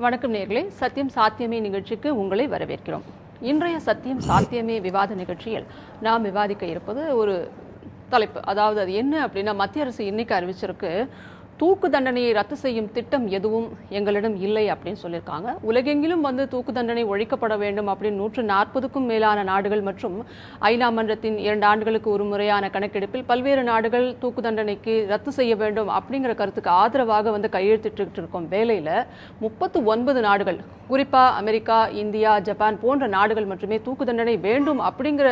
வணக்கம் நேயர்களே, சத்தியம் சாத்தியமே நிகழ்ச்சிக்கு உங்களை வரவேற்கிறோம். இன்றைய சத்தியம் சாத்தியமே விவாத நிகழ்ச்சியில் நாம் விவாதிக்க இருப்பது ஒரு தலைப்பு. அதாவது அது என்ன அப்படின்னா, மத்திய அரசு இன்னைக்கு அறிவிச்சிருக்கு, தூக்கு தண்டனையை ரத்து செய்யும் திட்டம் எதுவும் எங்களிடம் இல்லை அப்படின்னு சொல்லியிருக்காங்க. உலகெங்கிலும் தூக்கு தண்டனை ஒழிக்கப்பட வேண்டும் அப்படின்னு 140க்கும் மேலான நாடுகள் மற்றும் ஐநா மன்றத்தின் 2 ஆண்டுகளுக்கு ஒரு முறையான கணக்கெடுப்பில் பல்வேறு நாடுகள் தூக்கு தண்டனைக்கு ரத்து செய்ய வேண்டும் அப்படிங்கிற கருத்துக்கு ஆதரவாக கையெழுத்திட்டு இருக்கும் வேளையில 39 நாடுகள், குறிப்பா அமெரிக்கா, இந்தியா, ஜப்பான் போன்ற நாடுகள் மட்டுமே தூக்கு தண்டனை வேண்டும் அப்படிங்கிற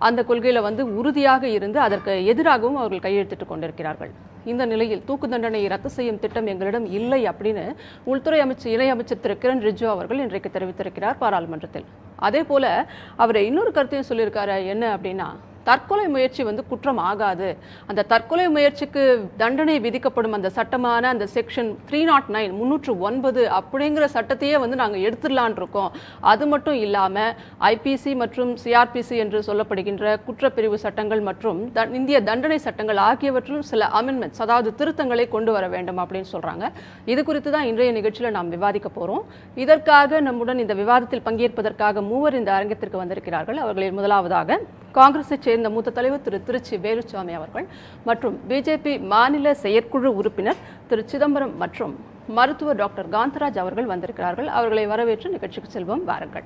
அந்த கொள்கையில உறுதியாக இருந்து அதற்கு எதிராகவும் அவர்கள் கையெழுத்திட்டுக் கொண்டிருக்கிறார்கள். இந்த நிலையில் தூக்கு தண்டனையை ரத்து செய்யும் திட்டம் எங்களிடம் இல்லை அப்படின்னு உள்துறை இணையமைச்சர் திரு கிரண் ரிஜிஜு அவர்கள் இன்றைக்கு தெரிவித்திருக்கிறார் பாராளுமன்றத்தில். அதே போல அவர் இன்னொரு கருத்தையும் சொல்லியிருக்காரு. என்ன அப்படின்னா, தற்கொலை முயற்சி குற்றம் ஆகாது, அந்த தற்கொலை முயற்சிக்கு தண்டனை விதிக்கப்படும் அந்த சட்டமான அந்த செக்ஷன் 309 309 அப்படிங்கிற சட்டத்தையே நாங்கள் எடுத்துடலான் இருக்கோம். அது மட்டும் இல்லாம ஐபிசி மற்றும் சிஆர்பிசி என்று சொல்லப்படுகின்ற குற்றப்பிரிவு சட்டங்கள் மற்றும் இந்திய தண்டனை சட்டங்கள் ஆகியவற்றும் சில அமெண்ட்மெண்ட்ஸ், அதாவது திருத்தங்களை கொண்டு வர வேண்டும் அப்படின்னு சொல்றாங்க. இது குறித்து தான் இன்றைய நிகழ்ச்சியில் நாம் விவாதிக்க போறோம். இதற்காக நம்முடன் இந்த விவாதத்தில் பங்கேற்பதற்காக மூவர் இந்த அரங்கத்திற்கு வந்திருக்கிறார்கள். அவர்களில் முதலாவதாக காங்கிரஸை சேர்ந்த மூத்த தலைவர் திரு திருச்சி வேலுச்சாமி அவர்கள் மற்றும் பிஜேபி மாநில செயற்குழு உறுப்பினர் திரு சிதம்பரம் மற்றும் மருத்துவர் டாக்டர் காந்தராஜ் அவர்கள் வந்திருக்கிறார்கள். அவர்களை வரவேற்று நிகழ்ச்சிக்கு செல்வோம். வாருங்கள்.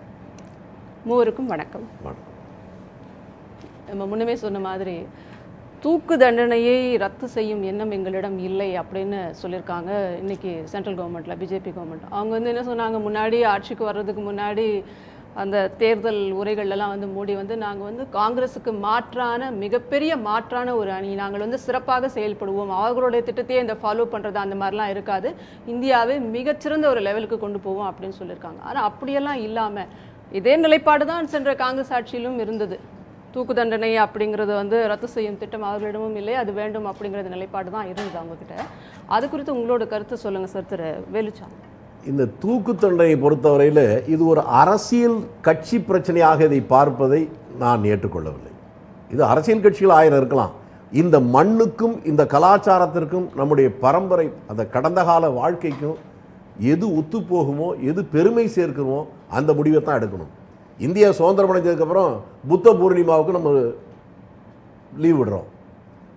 மூவருக்கும் வணக்கம். நம்ம முன்னமே சொன்ன மாதிரி தூக்கு தண்டனையை ரத்து செய்யும் எண்ணம் எங்களிடம் இல்லை அப்படின்னு சொல்லியிருக்காங்க. இன்னைக்கு சென்ட்ரல் கவர்மெண்ட்ல பிஜேபி கவர்மெண்ட் அவங்க என்ன சொன்னாங்க, முன்னாடி ஆட்சிக்கு வர்றதுக்கு முன்னாடி அந்த தேர்தல் உரைகள்லாம் மூடி நாங்கள் காங்கிரஸுக்கு மாற்றான மிகப்பெரிய மாற்றான ஒரு அணி, நாங்கள் சிறப்பாக செயல்படுவோம், அவர்களுடைய திட்டத்தையே இந்த ஃபாலோ பண்ணுறது அந்த மாதிரிலாம் இருக்காது, இந்தியாவை மிகச்சிறந்த ஒரு லெவலுக்கு கொண்டு போவோம் அப்படின்னு சொல்லியிருக்காங்க. ஆனால் அப்படியெல்லாம் இல்லாமல் இதே நிலைப்பாடு தான் சென்ற காங்கிரஸ் ஆட்சியிலும் இருந்தது. தூக்கு தண்டனை அப்படிங்கிறது ரத்து செய்யும் திட்டம் அவர்களிடமும் இல்லை, அது வேண்டும் அப்படிங்கிறது நிலைப்பாடு தான் இருந்தது அவங்ககிட்ட. அது குறித்து உங்களோட கருத்து சொல்லுங்கள் சார் திரு வேலுச்சாமி. இந்த தூக்கு தண்டனையை பொறுத்தவரையில் இது ஒரு அரசியல் கட்சி பிரச்சனையாக இதை பார்ப்பதை நான் ஏற்றுக்கொள்ளவில்லை. இது அரசியல் கட்சிகள் 1000 இருக்கலாம். இந்த மண்ணுக்கும் இந்த கலாச்சாரத்திற்கும் நம்முடைய பரம்பரை அந்த கடந்த கால வாழ்க்கைக்கும் எது ஒத்து போகுமோ, எது பெருமை சேர்க்கிறோமோ அந்த முடிவை தான் எடுக்கணும். இந்தியா சுதந்திரம் அடைஞ்சதுக்கப்புறம் புத்த பூர்ணிமாவுக்கு நம்ம லீவ் விடுறோம்,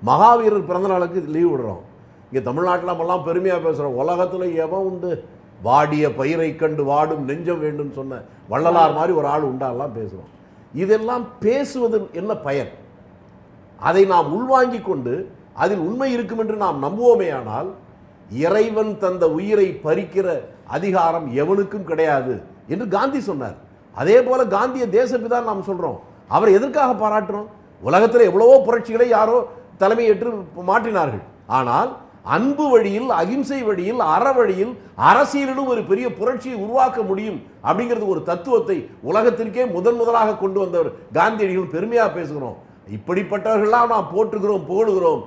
மகாவீரர் பிறந்த நாளுக்கு லீவ் விடுறோம். இங்கே தமிழ்நாட்டில் நம்மெல்லாம் பெருமையாக பேசுகிறோம், உலகத்தில் எவன் உண்டு வாடிய பயிரை கண்டு வாடும் நெஞ்சம் வேண்டும் சொன்ன வள்ளலார் மாதிரி ஒரு ஆள் உண்டாலாம் பேசுகிறோம். இதெல்லாம் பேசுவது என்ன பயன்? அதை நாம் உள்வாங்கிக் கொண்டு அதில் உண்மை இருக்கும் என்று நாம் நம்புவோமேயானால் இறைவன் தந்த உயிரை பறிக்கிற அதிகாரம் எவனுக்கும் கிடையாது என்று காந்தி சொன்னார். அதே போல காந்திய தேசப்பிதான் நாம் சொல்றோம். அவரை எதற்காக பாராட்டுறோம்? உலகத்தில் எவ்வளவோ புரட்சிகளை யாரோ தலைமையேற்று மாற்றினார்கள். ஆனால் அன்பு வழியில், அகிம்சை வழியில், அற வழியில் அரசியலிலும் ஒரு பெரிய புரட்சியை உருவாக்க முடியும் அப்படிங்கிறது ஒரு தத்துவத்தை உலகத்திற்கே முதலாக கொண்டு வந்தவர் காந்தியடிகள் பெருமையாக பேசுகிறோம். இப்படிப்பட்டவர்கள்லாம் நாம் போற்றுகிறோம், புகழுகிறோம்.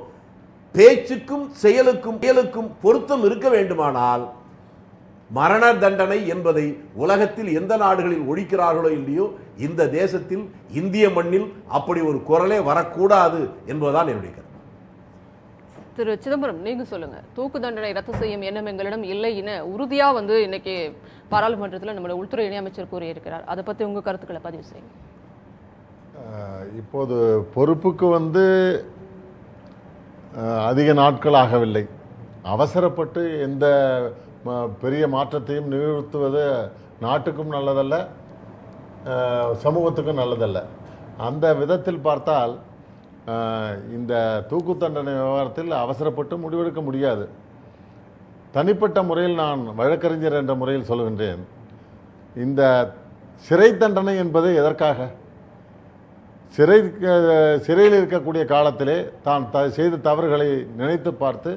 பேச்சுக்கும் செயலுக்கும் பொருத்தம் இருக்க வேண்டுமானால் மரண தண்டனை என்பதை உலகத்தில் எந்த நாடுகளில் ஒழிக்கிறார்களோ இல்லையோ, இந்த தேசத்தில் இந்திய மண்ணில் அப்படி ஒரு குரலே வரக்கூடாது என்பதுதான் என்னுடைய கருத்து. திரு சிதம்பரம், நீங்க சொல்லுங்க. தூக்கு தண்டனை ரத்து செய்யும் எண்ணம் எங்களிடம் இல்லைன்னு உறுதியா இன்னைக்கு பாராளுமன்றத்தில் நம்முடைய உள்துறை இணையமைச்சர் கூறியிருக்கிறார். அதை பத்தி உங்க கருத்துக்களை பதிவு செய்யுங்க. இப்போது பொறுப்புக்கு அதிக நாட்கள் ஆகவில்லை. அவசரப்பட்டு எந்த பெரிய மாற்றத்தையும் நிகழ்த்துவது நாட்டுக்கும் நல்லதல்ல, சமூகத்துக்கும் நல்லதல்ல. அந்த விதத்தில் பார்த்தால் இந்த தூக்கு தண்டனை விவகாரத்தில் அவசரப்பட்டு முடிவெடுக்க முடியாது. தனிப்பட்ட முறையில் நான் வழக்கறிஞர் என்ற முறையில் சொல்கின்றேன், இந்த சிறை தண்டனை என்பது எதற்காக? சிறையில் இருக்கக்கூடிய காலத்திலே தான் செய்த தவறுகளை நினைத்து பார்த்து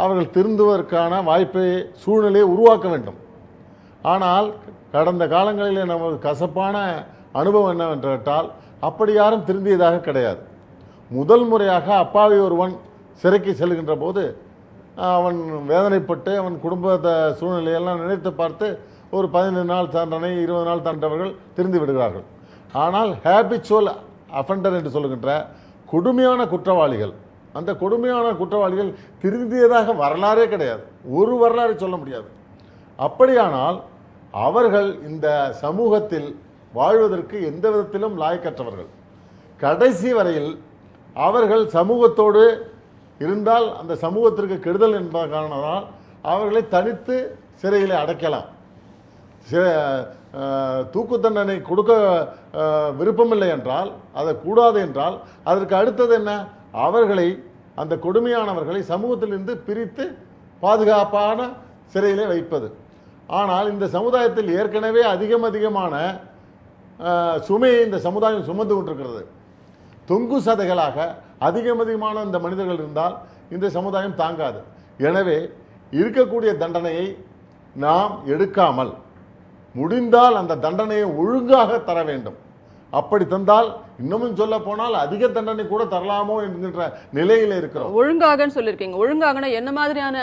அவர்கள் திருந்துவதற்கான வாய்ப்பை, சூழ்நிலையை உருவாக்க வேண்டும். ஆனால் கடந்த காலங்களில் நமது கசப்பான அனுபவம் என்னவென்றால் அப்படி யாரும் திருந்தியதாக கிடையாது. முதல் முறையாக அப்பாவி ஒருவன் சிறைக்கு செல்கின்ற போது அவன் வேதனைப்பட்டு அவன் குடும்ப சூழ்நிலையெல்லாம் நினைத்து பார்த்து ஒரு 15 நாள் தண்டனை, 20 நாள் தண்டவர்கள் திருந்து விடுகிறார்கள். ஆனால் ஹேபிச்சுவல் அஃபெண்டர் என்று சொல்லுகின்ற கொடுமையான குற்றவாளிகள், அந்த கொடுமையான குற்றவாளிகள் திருந்தியதாக வரலாறே கிடையாது. ஒரு வரலாறு சொல்ல முடியாது. அப்படியானால் அவர்கள் இந்த சமூகத்தில் வாழ்வதற்கு எந்த விதத்திலும் லாயக்கற்றவர்கள். கடைசி வரையில் அவர்கள் சமூகத்தோடு இருந்தால் அந்த சமூகத்திற்கு கெடுதல் என்பத காரணத்தால் அவர்களை தனித்து சிறையில் அடைக்கலாம். தூக்கு தண்டனை கொடுக்க விருப்பமில்லை என்றால், அதை கூடாது என்றால், அதற்கு அடுத்தது என்ன? அவர்களை, அந்த கொடுமையானவர்களை சமூகத்திலிருந்து பிரித்து பாதுகாப்பான சிறையிலே வைப்பது. ஆனால் இந்த சமுதாயத்தில் ஏற்கனவே அதிகமான சுமையை இந்த சமுதாயம் சுமந்து கொண்டிருக்கிறது. தொங்கு சதைகளாக அதிகமான இந்த மனிதர்கள் இருந்தால் இந்த சமுதாயம் தாங்காது. எனவே இருக்கக்கூடிய தண்டனையை நாம் எடுக்காமல் முடிந்தால் அந்த தண்டனையை ஒழுங்காக தர வேண்டும். அப்படி தந்தால், இன்னமும் சொல்ல போனால் அதிக தண்டனை கூட தரலாமோ என்கின்ற நிலையில் இருக்கிறோம். ஒழுங்காகன்னு சொல்லியிருக்கீங்க. ஒழுங்காகனா என்ன மாதிரியான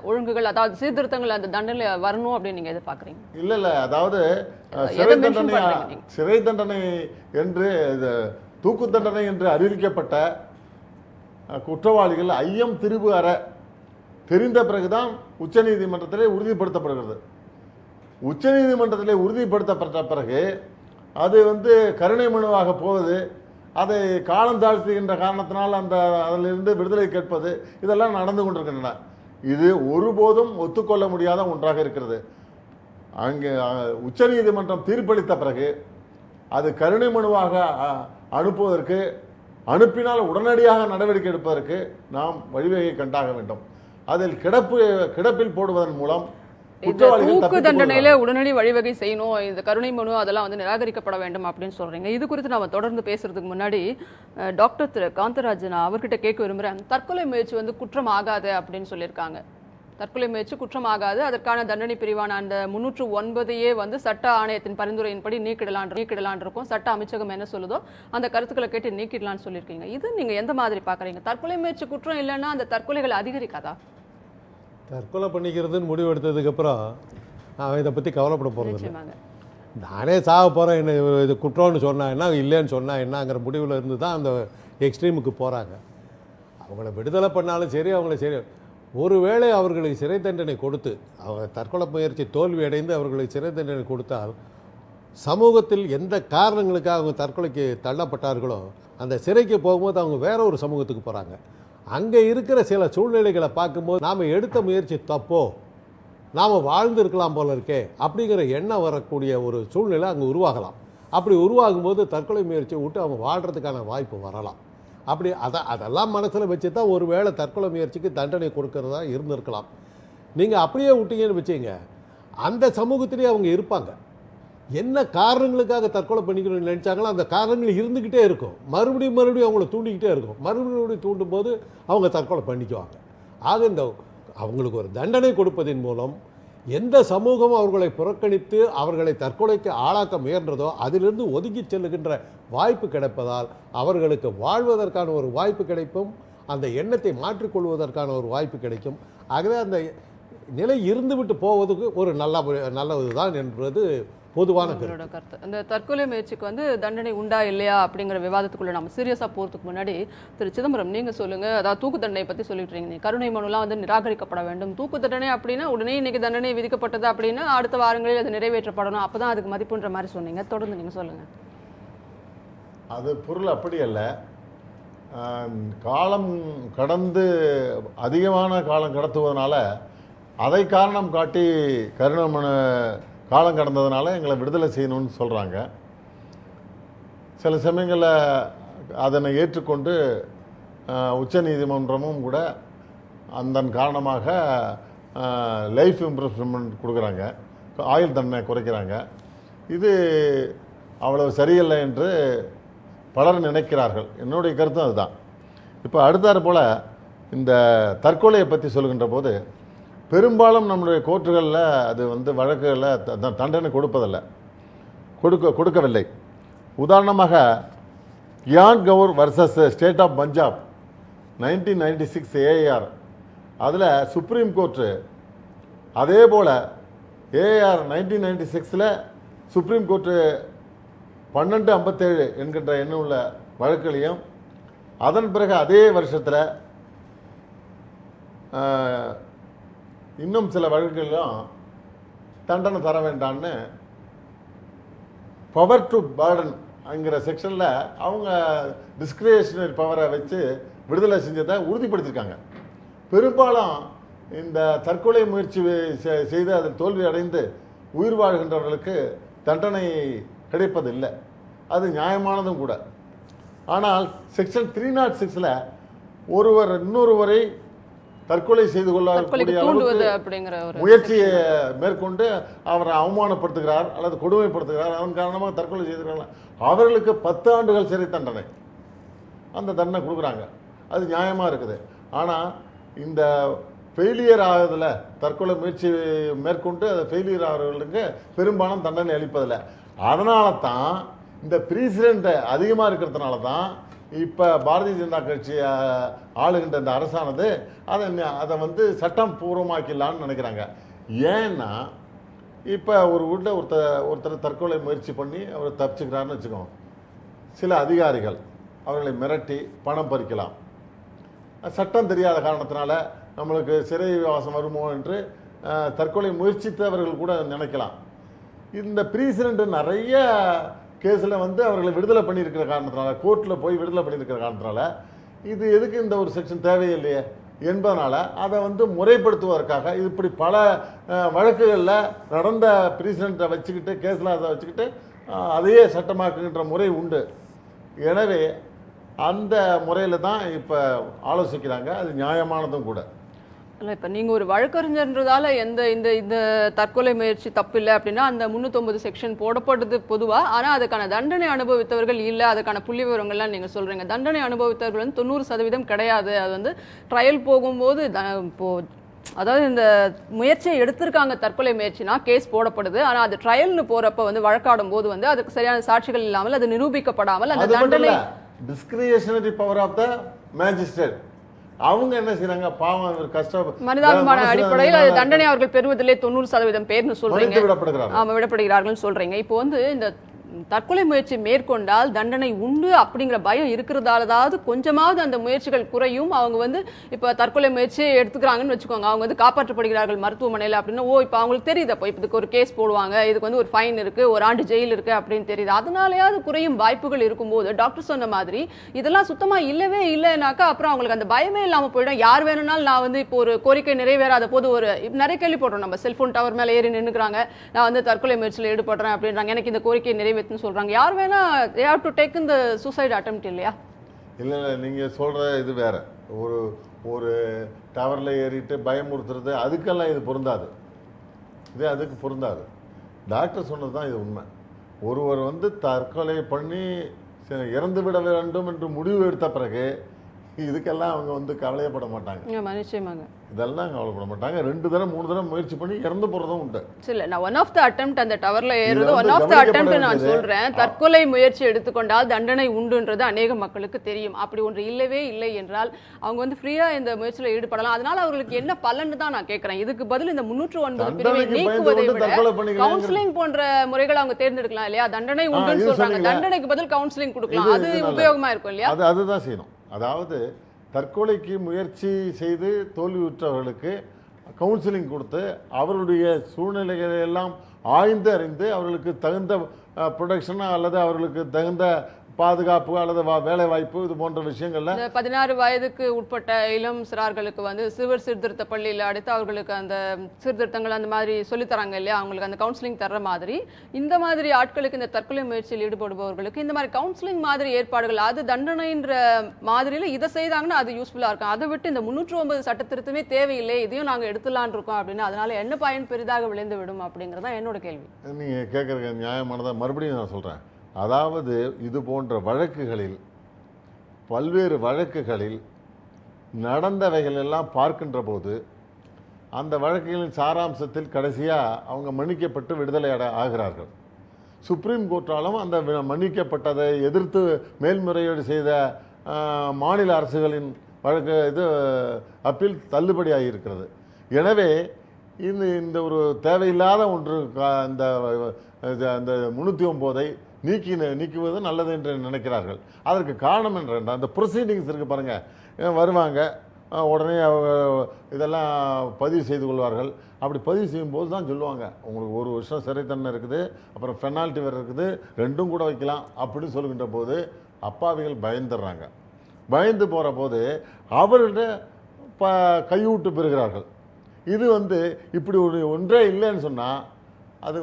ஒழுங்குகள், அதாவது சீர்திருத்தங்கள் அந்த தண்டனை வரணும் அப்படின்னு நீங்க எதிர்பார்க்குறீங்க? இல்ல, அதாவது சிறை தண்டனை என்று, தூக்கு தண்டனை என்று அறிவிக்கப்பட்ட குற்றவாளிகள் ஐயம் திரிபு அற தெரிந்த பிறகுதான் உச்ச நீதிமன்றத்திலே உறுதிப்படுத்தப்படுகிறது. உச்ச நீதிமன்றத்திலே உறுதிப்படுத்தப்பட்ட பிறகு அது கருணை மனுவாக போவது, அதை காலம் தாழ்த்துகின்ற காரணத்தினால் அதிலிருந்து விடுதலை கேட்பது, இதெல்லாம் நடந்து கொண்டிருக்கின்றன. இது ஒருபோதும் ஒத்துக்கொள்ள முடியாத ஒன்றாக இருக்கிறது. அங்கே உச்ச நீதிமன்றம் தீர்ப்பளித்த பிறகு அது கருணை மனுவாக அனுப்புவதற்கு, அனுப்பினால் உடனடியாக நடவடிக்கை எடுப்பதற்கு நாம் வழிவகை கண்டாக வேண்டும். அதில் கிடப்பில் போடுவதன் மூலம் தூக்கு தண்டனையில உடனடி வழிவகை செய்யணும், இந்த கருணை மனு அதெல்லாம் நிராகரிக்கப்பட வேண்டும் அப்படின்னு சொல்றீங்க. இது குறித்து நாம தொடர்ந்து பேசுறதுக்கு முன்னாடி டாக்டர் திரு காந்தராஜன் அவர்கிட்ட கேட்க விரும்புறேன். தற்கொலை முயற்சி குற்றம் ஆகாது அப்படின்னு சொல்லியிருக்காங்க. தற்கொலை முயற்சி குற்றம் ஆகாது, அதற்கான தண்டனை பிரிவான அந்த 309 சட்ட ஆணையத்தின் பரிந்துரையின்படி நீக்கிடலான் இருக்கும். சட்ட அமைச்சகம் என்ன சொல்லுதோ அந்த கருத்துக்களை கேட்டு நீக்கிடலான்னு சொல்லியிருக்கீங்க. இது நீங்க எந்த மாதிரி பாக்குறீங்க? தற்கொலை முயற்சி குற்றம் இல்லைன்னா அந்த தற்கொலைகள் அதிகரிக்காதா? தற்கொலை பண்ணிக்கிறதுன்னு முடிவு எடுத்ததுக்கப்புறம் அவன் இதை பற்றி கவலைப்பட போகிறது இல்லை. நானே சாக போகிறேன், என்ன இது குற்றம்னு சொன்னா என்ன, இல்லைன்னு சொன்னா என்னங்கிற முடிவில் இருந்து தான் அந்த எக்ஸ்ட்ரீமுக்கு போகிறாங்க. அவங்கள விடுதலை பண்ணாலும் சரி, அவங்கள சரி, ஒருவேளை அவர்களுக்கு சிறை தண்டனை கொடுத்து, அவங்க தற்கொலை முயற்சி தோல்வி அடைந்து அவர்களுக்கு சிறை தண்டனை கொடுத்தால், சமூகத்தில் எந்த காரணங்களுக்காக அவங்க தற்கொலைக்கு தள்ளப்பட்டார்களோ அந்த சிறைக்கு போகும்போது அவங்க வேற ஒரு சமூகத்துக்கு போகிறாங்க. அங்கே இருக்கிற சில சூழ்நிலைகளை பார்க்கும்போது நாம் எடுத்த முயற்சி தப்போ, நாம் வாழ்ந்துருக்கலாம் போல இருக்கே அப்படிங்கிற எண்ணம் வரக்கூடிய ஒரு சூழ்நிலை அங்கே உருவாகலாம். அப்படி உருவாகும்போது தற்கொலை முயற்சியை விட்டு அவங்க வாழ்கிறதுக்கான வாய்ப்பு வரலாம். அப்படி அதெல்லாம் மனசில் வச்சு தான் ஒரு வேளை தற்கொலை முயற்சிக்கு தண்டனை கொடுக்கறதா இருந்திருக்கலாம். நீங்கள் அப்படியே விட்டீங்கன்னு வச்சுங்க, அந்த சமூகத்திலேயே அவங்க இருப்பாங்க. என்ன காரணங்களுக்காக தற்கொலை பண்ணிக்கணும்னு நினச்சாங்களோ அந்த காரணங்கள் இருந்துக்கிட்டே இருக்கும். மறுபடியும் அவங்கள தூண்டிக்கிட்டே இருக்கும். மறுபடியும் தூண்டும் போது அவங்க தற்கொலை பண்ணிக்குவாங்க. ஆக இந்த அவங்களுக்கு ஒரு தண்டனை கொடுப்பதன் மூலம் எந்த சமூகம் அவர்களை புறக்கணித்து அவர்களை தற்கொலைக்கு ஆளாக்க முயன்றதோ அதிலிருந்து ஒதுக்கி செல்லுகின்ற வாய்ப்பு கிடைப்பதால் அவர்களுக்கு வாழ்வதற்கான ஒரு வாய்ப்பு கிடைக்கும், அந்த எண்ணத்தை மாற்றிக்கொள்வதற்கான ஒரு வாய்ப்பு கிடைக்கும். ஆகவே அந்த நிலை இருந்துவிட்டு போவதுக்கு ஒரு நல்லதுதான் என்பது பொதுவான கருத்து. இந்த தற்கொலை முயற்சிக்கு தண்டனை உண்டா இல்லையா அப்படிங்கிற விவாதத்துக்குள்ள நம்ம சீரியஸா போறதுக்கு முன்னாடி திரு சிதம்பரம் நீங்க சொல்லுங்க. அதாவது தூக்கு தண்டனை பத்தி சொல்லிட்டு இருக்கீங்க. கருணை மனுலாம் நிராகரிக்கப்பட வேண்டும். தூக்கு தண்டனை அப்படின்னா உடனே இன்னைக்கு தண்டனை விதிக்கப்பட்டது அப்படின்னா அடுத்த வாரங்களில் அது நிறைவேற்றப்படணும், அப்பதான் அதுக்கு மதிப்புன்ற மாதிரி சொன்னீங்க. தொடர்ந்து நீங்க சொல்லுங்க. அது பொருள் அப்படி அல்ல. காலம் கடந்து அதிகமான காலம் கடத்துவதனால அதை காரணம் காட்டி கருணை மனு காலம் கடந்ததுனால எங்களை விடுதலை செய்யணும்னு சொல்கிறாங்க. சில சமயங்களில் அதனை ஏற்றுக்கொண்டு உச்ச நீதிமன்றமும் கூட அதன் காரணமாக லைஃப் இம்ப்ரெஸ்மெண்ட் கொடுக்குறாங்க, ஆயுள் தண்டனை குறைக்கிறாங்க. இது அவ்வளவு சரியில்லை என்று பலர் நினைக்கிறார்கள். என்னுடைய கருத்தும் அதுதான். இப்போ அடுத்தாற் போல் இந்த தற்கொலையை பற்றி சொல்கின்ற போது பெரும்பாலும் நம்முடைய கோர்ட்டுகளில் அது வழக்குகளில் தண்டனை கொடுக்கவில்லை. உதாரணமாக Gian Kaur versus state of Punjab 1996 AR, அதில் சுப்ரீம் கோர்ட்டு அதே போல் ஏஆர் 1996 சுப்ரீம் கோர்ட்டு 1257 என்கின்ற எண்ணம் உள்ள வழக்குகளையும், அதன் பிறகு அதே வருஷத்தில் இன்னும் சில வழக்குகளிலும் தண்டனை தர வேண்டாம்னு பவர் டு பர்டன் அங்கிற செக்ஷனில் அவங்க டிஸ்கிரிஷனரி பவரை வச்சு விடுதலை செஞ்சதை உறுதிப்படுத்தியிருக்காங்க. பெரும்பாலும் இந்த தற்கொலை முயற்சி செய்து அதில் தோல்வி அடைந்து உயிர் வாழ்கின்றவர்களுக்கு தண்டனை கிடைப்பதில்லை. அது நியாயமானதும் கூட. ஆனால் செக்ஷன் 306 ஒருவர் இன்னொருவரை தற்கொலை செய்து கொள்ளக்கூடிய முயற்சியை மேற்கொண்டு அவரை அவமானப்படுத்துகிறார் அல்லது கொடுமைப்படுத்துகிறார், அதன் காரணமாக தற்கொலை செய்துகிறார், அவர்களுக்கு 10 ஆண்டுகள் சிறை தண்டனை அந்த தண்டனை கொடுக்குறாங்க. அது நியாயமாக இருக்குது. ஆனால் இந்த ஃபெயிலியர் ஆகுதுல, தற்கொலை முயற்சி மேற்கொண்டு அதை ஃபெயிலியர் ஆகிறவர்களுக்கு பெரும்பாலும் தண்டனை அளிப்பதில்லை. அதனால தான் இந்த ப்ரீசிடென்ட் அதிகமாக இருக்கிறதுனால தான் இப்போ பாரதிய ஜனதா கட்சி ஆளுகின்ற இந்த அரசானது அதை வந்து சட்டம் பூர்வமாக்கலான்னு நினைக்கிறாங்க. ஏன்னா இப்போ ஒரு வீட்டில் ஒருத்தர் தற்கொலை முயற்சி பண்ணி அவர் தப்பிச்சுக்கிறாருன்னு வச்சுக்கோங்க. சில அதிகாரிகள் அவர்களை மிரட்டி பணம் பறிக்கலாம். சட்டம் தெரியாத காரணத்தினால நம்மளுக்கு சிறை வாசம் வருமோ என்று தற்கொலை முயற்சித்தவர்கள் கூட நினைக்கலாம். இந்த ப்ரீசிடென்ட் நிறைய கேஸில் வந்து அவர்களை விடுதலை பண்ணியிருக்கிற காரணத்தினால, கோர்ட்டில் போய் விடுதலை பண்ணியிருக்கிற காரணத்தினால இது எதுக்கு இந்த ஒரு செக்ஷன் தேவையில்லையே என்பதனால அதை வந்து முறைப்படுத்துவதற்காக இப்படி பல வழக்குகளில் நடந்த ப்ரீசிடென்ட்டை வச்சுக்கிட்டு கேஸில் அதை வச்சுக்கிட்டு அதையே சட்டமாக்குகின்ற முறை உண்டு. எனவே அந்த முறையில் தான் இப்போ ஆலோசிக்கிறாங்க. அது நியாயமானதும் கூட. இல்லை, இப்போ நீங்கள் ஒரு வழக்கறிஞர்ன்றதால இந்த தற்கொலை முயற்சி தப்பு இல்லை அப்படின்னா அந்த 309 செக்ஷன் போடப்படுது பொதுவாக. ஆனால் அதுக்கான தண்டனை அனுபவித்தவர்கள் இல்லை, அதுக்கான புள்ளி விவரங்கள்லாம் நீங்கள் சொல்கிறீங்க. தண்டனை அனுபவித்தவர்கள் வந்து 90% கிடையாது. அது வந்து ட்ரையல் போகும்போது அதாவது இந்த முயற்சியை எடுத்திருக்காங்க தற்கொலை முயற்சினா கேஸ் போடப்படுது. ஆனால் அது ட்ரையல்னு போகிறப்ப வந்து வழக்காடும் போது வந்து அதுக்கு சரியான சாட்சிகள் இல்லாமல் அது நிரூபிக்கப்படாமல் அந்த தண்டனை discretionary power of the magistrate அவங்க என்ன செய்யறாங்க, பாவம் கஷ்டம் மனிதாபிமான அடிப்படையில் அது தண்டனை அவர்கள் பெறுவதிலே 90% பேர்னு சொல்றீங்க, விடப்படுகிறார்கள் சொல்றீங்க. இப்போ வந்து இந்த தற்கொலை முயற்சி மேற்கொண்டால் தண்டனை உண்டு அப்படிங்கிற பயம் இருக்கிறதாலதாவது கொஞ்சமாவது அந்த முயற்சிகள் குறையும். அவங்க வந்து இப்போ தற்கொலை முயற்சியை எடுத்துக்கிறாங்கன்னு வச்சுக்கோங்க, அவங்க வந்து காப்பாற்றப்படுகிறார்கள் மருத்துவமனையில் அப்படின்னா இப்போ அவங்களுக்கு தெரியுது, அப்போ இதுக்கு ஒரு கேஸ் போடுவாங்க, இதுக்கு வந்து ஒரு ஃபைன் இருக்கு, ஒரு ஆண்டு ஜெயில் இருக்கு அப்படின்னு தெரியுது. அதனாலயாவது குறையும் வாய்ப்புகள் இருக்கும்போது டாக்டர் சொன்ன மாதிரி இதெல்லாம் சுத்தமா இல்லவே இல்லைனாக்கா அப்புறம் அவங்களுக்கு அந்த பயமே இல்லாமல் போயிடும். யார் வேணும்னாலும் நான் வந்து இப்போ ஒரு கோரிக்கை நிறைவேறாத போது ஒரு நிறைய கேள்வி போடுறோம், நம்ம செல்போன் டவர் மேலே ஏறி நின்றுக்கிறாங்க, நான் வந்து தற்கொலை முயற்சியில் ஈடுபடுறேன் அப்படின்றாங்க, எனக்கு இந்த கோரிக்கை நிறைவேற்ற சொல்றாங்க. யார் வேணா they have to take in the suicide attempt இல்லையா? இல்ல நீங்க சொல்ற இது வேற. ஒரு டவர்ல ஏறிட்டு பயமுறுத்துறது அதுக்கெல்லாம் இது பொருந்தாது. இது அதுக்கு பொருந்தாது. டாக்டர் சொன்னதுதான் இது உண்மை. ஒருவர் வந்து தற்கொலை பண்ணி இறந்து விட வேண்டும் என்று முடிவு எடுத்த பிறகு இதுக்கெல்லாம் அவங்க வந்து கவலையப்பட மாட்டாங்க. நிச்சயமாக இதெல்லாம் கவலைப்பட மாட்டாங்க. 2 தடவை 3 தடவை முயற்சி பண்ணி இறந்து போறதும் உண்டு. இல்ல நான் ஒன் ஆஃப் த அட்டெம்ப்ட் அந்த டவர்ல ஏறுறது ஒன் ஆஃப் த அட்டெம்ப்ட் நான் சொல்றேன். தற்கொலை முயற்சி எடுத்துக்கொண்டால் தண்டனை உண்டுன்றது அநேக மக்களுக்கு தெரியும். அப்படி ஒன்று இல்லவே இல்லை என்றால் அவங்க வந்து ஃப்ரீயா இந்த முயற்சியில் ஈடுபடலாம். அதனால அவர்களுக்கு என்ன பலன்னு தான் நான் கேட்கிறேன். இதுக்கு பதில் இந்த 309 பிரிவை நீக்குவதை விட கவுன்சிலிங் போன்ற முறைகளை அவங்க தேர்ந்தெடுக்கலாம் இல்லையா? தண்டனை உண்டுன்னு சொல்றாங்க, தண்டனைக்கு பதில் கவுன்சிலிங் கொடுக்கலாம், அது உபயோகமா இருக்கும் இல்லையா? அதுதான் செய்யணும். அதாவது தற்கொலைக்கு முயற்சி செய்து தோல்வியுற்றவர்களுக்கு கவுன்சிலிங் கொடுத்து அவர்களுடைய சூழ்நிலைகளை எல்லாம் ஆய்ந்து அறிந்து அவர்களுக்கு தகுந்த ப்ரொடெக்ஷன் அல்லது அவர்களுக்கு தகுந்த பாதுகாப்பு அல்லது வேலை வாய்ப்பு இது போன்ற விஷயங்கள்ல 16 வயதுக்கு உட்பட்ட இளம் சிறார்களுக்கு வந்து சிறுவர் சீர்திருத்த பள்ளியில் அடைத்து அவர்களுக்கு அந்த சீர்திருத்தங்கள் அந்த மாதிரி சொல்லித்தராங்க இல்லையா? அவங்களுக்கு அந்த கவுன்சிலிங் தர்ற மாதிரி இந்த மாதிரி ஆட்களுக்கு இந்த தற்கொலை முயற்சியில் ஈடுபடுபவர்களுக்கு இந்த மாதிரி கவுன்சிலிங் மாதிரி ஏற்பாடுகள் அது தண்டனைன்ற மாதிரியில் இதை செய்தாங்கன்னா அது யூஸ்ஃபுல்லாக இருக்கும். அதை விட்டு இந்த 309 சட்ட திருத்தமே தேவையில்லை, இதையும் நாங்கள் எடுத்துலான் இருக்கோம் அப்படின்னு அதனால என்ன பயன் பெரிதாக விளைந்து விடும் அப்படிங்கிறதான் என்னோட கேள்வி. நீங்கள் கேட்குற நியாயமானதான். மறுபடியும் நான் சொல்கிறேன். அதாவது இது போன்ற வழக்குகளில் பல்வேறு வழக்குகளில் நடந்தவைகள் எல்லாம் பார்க்கின்ற போது அந்த வழக்குகளின் சாராம்சத்தில் கடைசியாக அவங்க மன்னிக்கப்பட்டு விடுதலை ஆகிறார்கள். சுப்ரீம் கோர்ட்டாலும் அந்த மன்னிக்கப்பட்டதை எதிர்த்து மேல்முறையீடு செய்த மாநில அரசுகளின் வழக்கு இது அப்பீல் தள்ளுபடி ஆகியிருக்கிறது. எனவே இந்த ஒரு தேவையில்லாத ஒன்று அந்த 309 நீக்குவது நல்லது என்று நினைக்கிறார்கள். அதற்கு காரணம் என்ற அந்த ப்ரொசீடிங்ஸ் இருக்குது பாருங்கள். வருவாங்க, உடனே இதெல்லாம் பதிவு செய்து கொள்வார்கள். அப்படி பதிவு செய்யும்போது தான் சொல்லுவாங்க, உங்களுக்கு 1 வருஷம் சிறை தண்டனை இருக்குது, அப்புறம் பெனால்ட்டி வேறு இருக்குது, 2ம் கூட வைக்கலாம் அப்படின்னு சொல்லுகின்ற போது அப்பாவிகள் பயந்துடுறாங்க. பயந்து போகிற போது அவர்கிட்ட கையூட்டு பெறுகிறார்கள். இது இப்படி ஒன்றே இல்லைன்னு சொன்னால் அது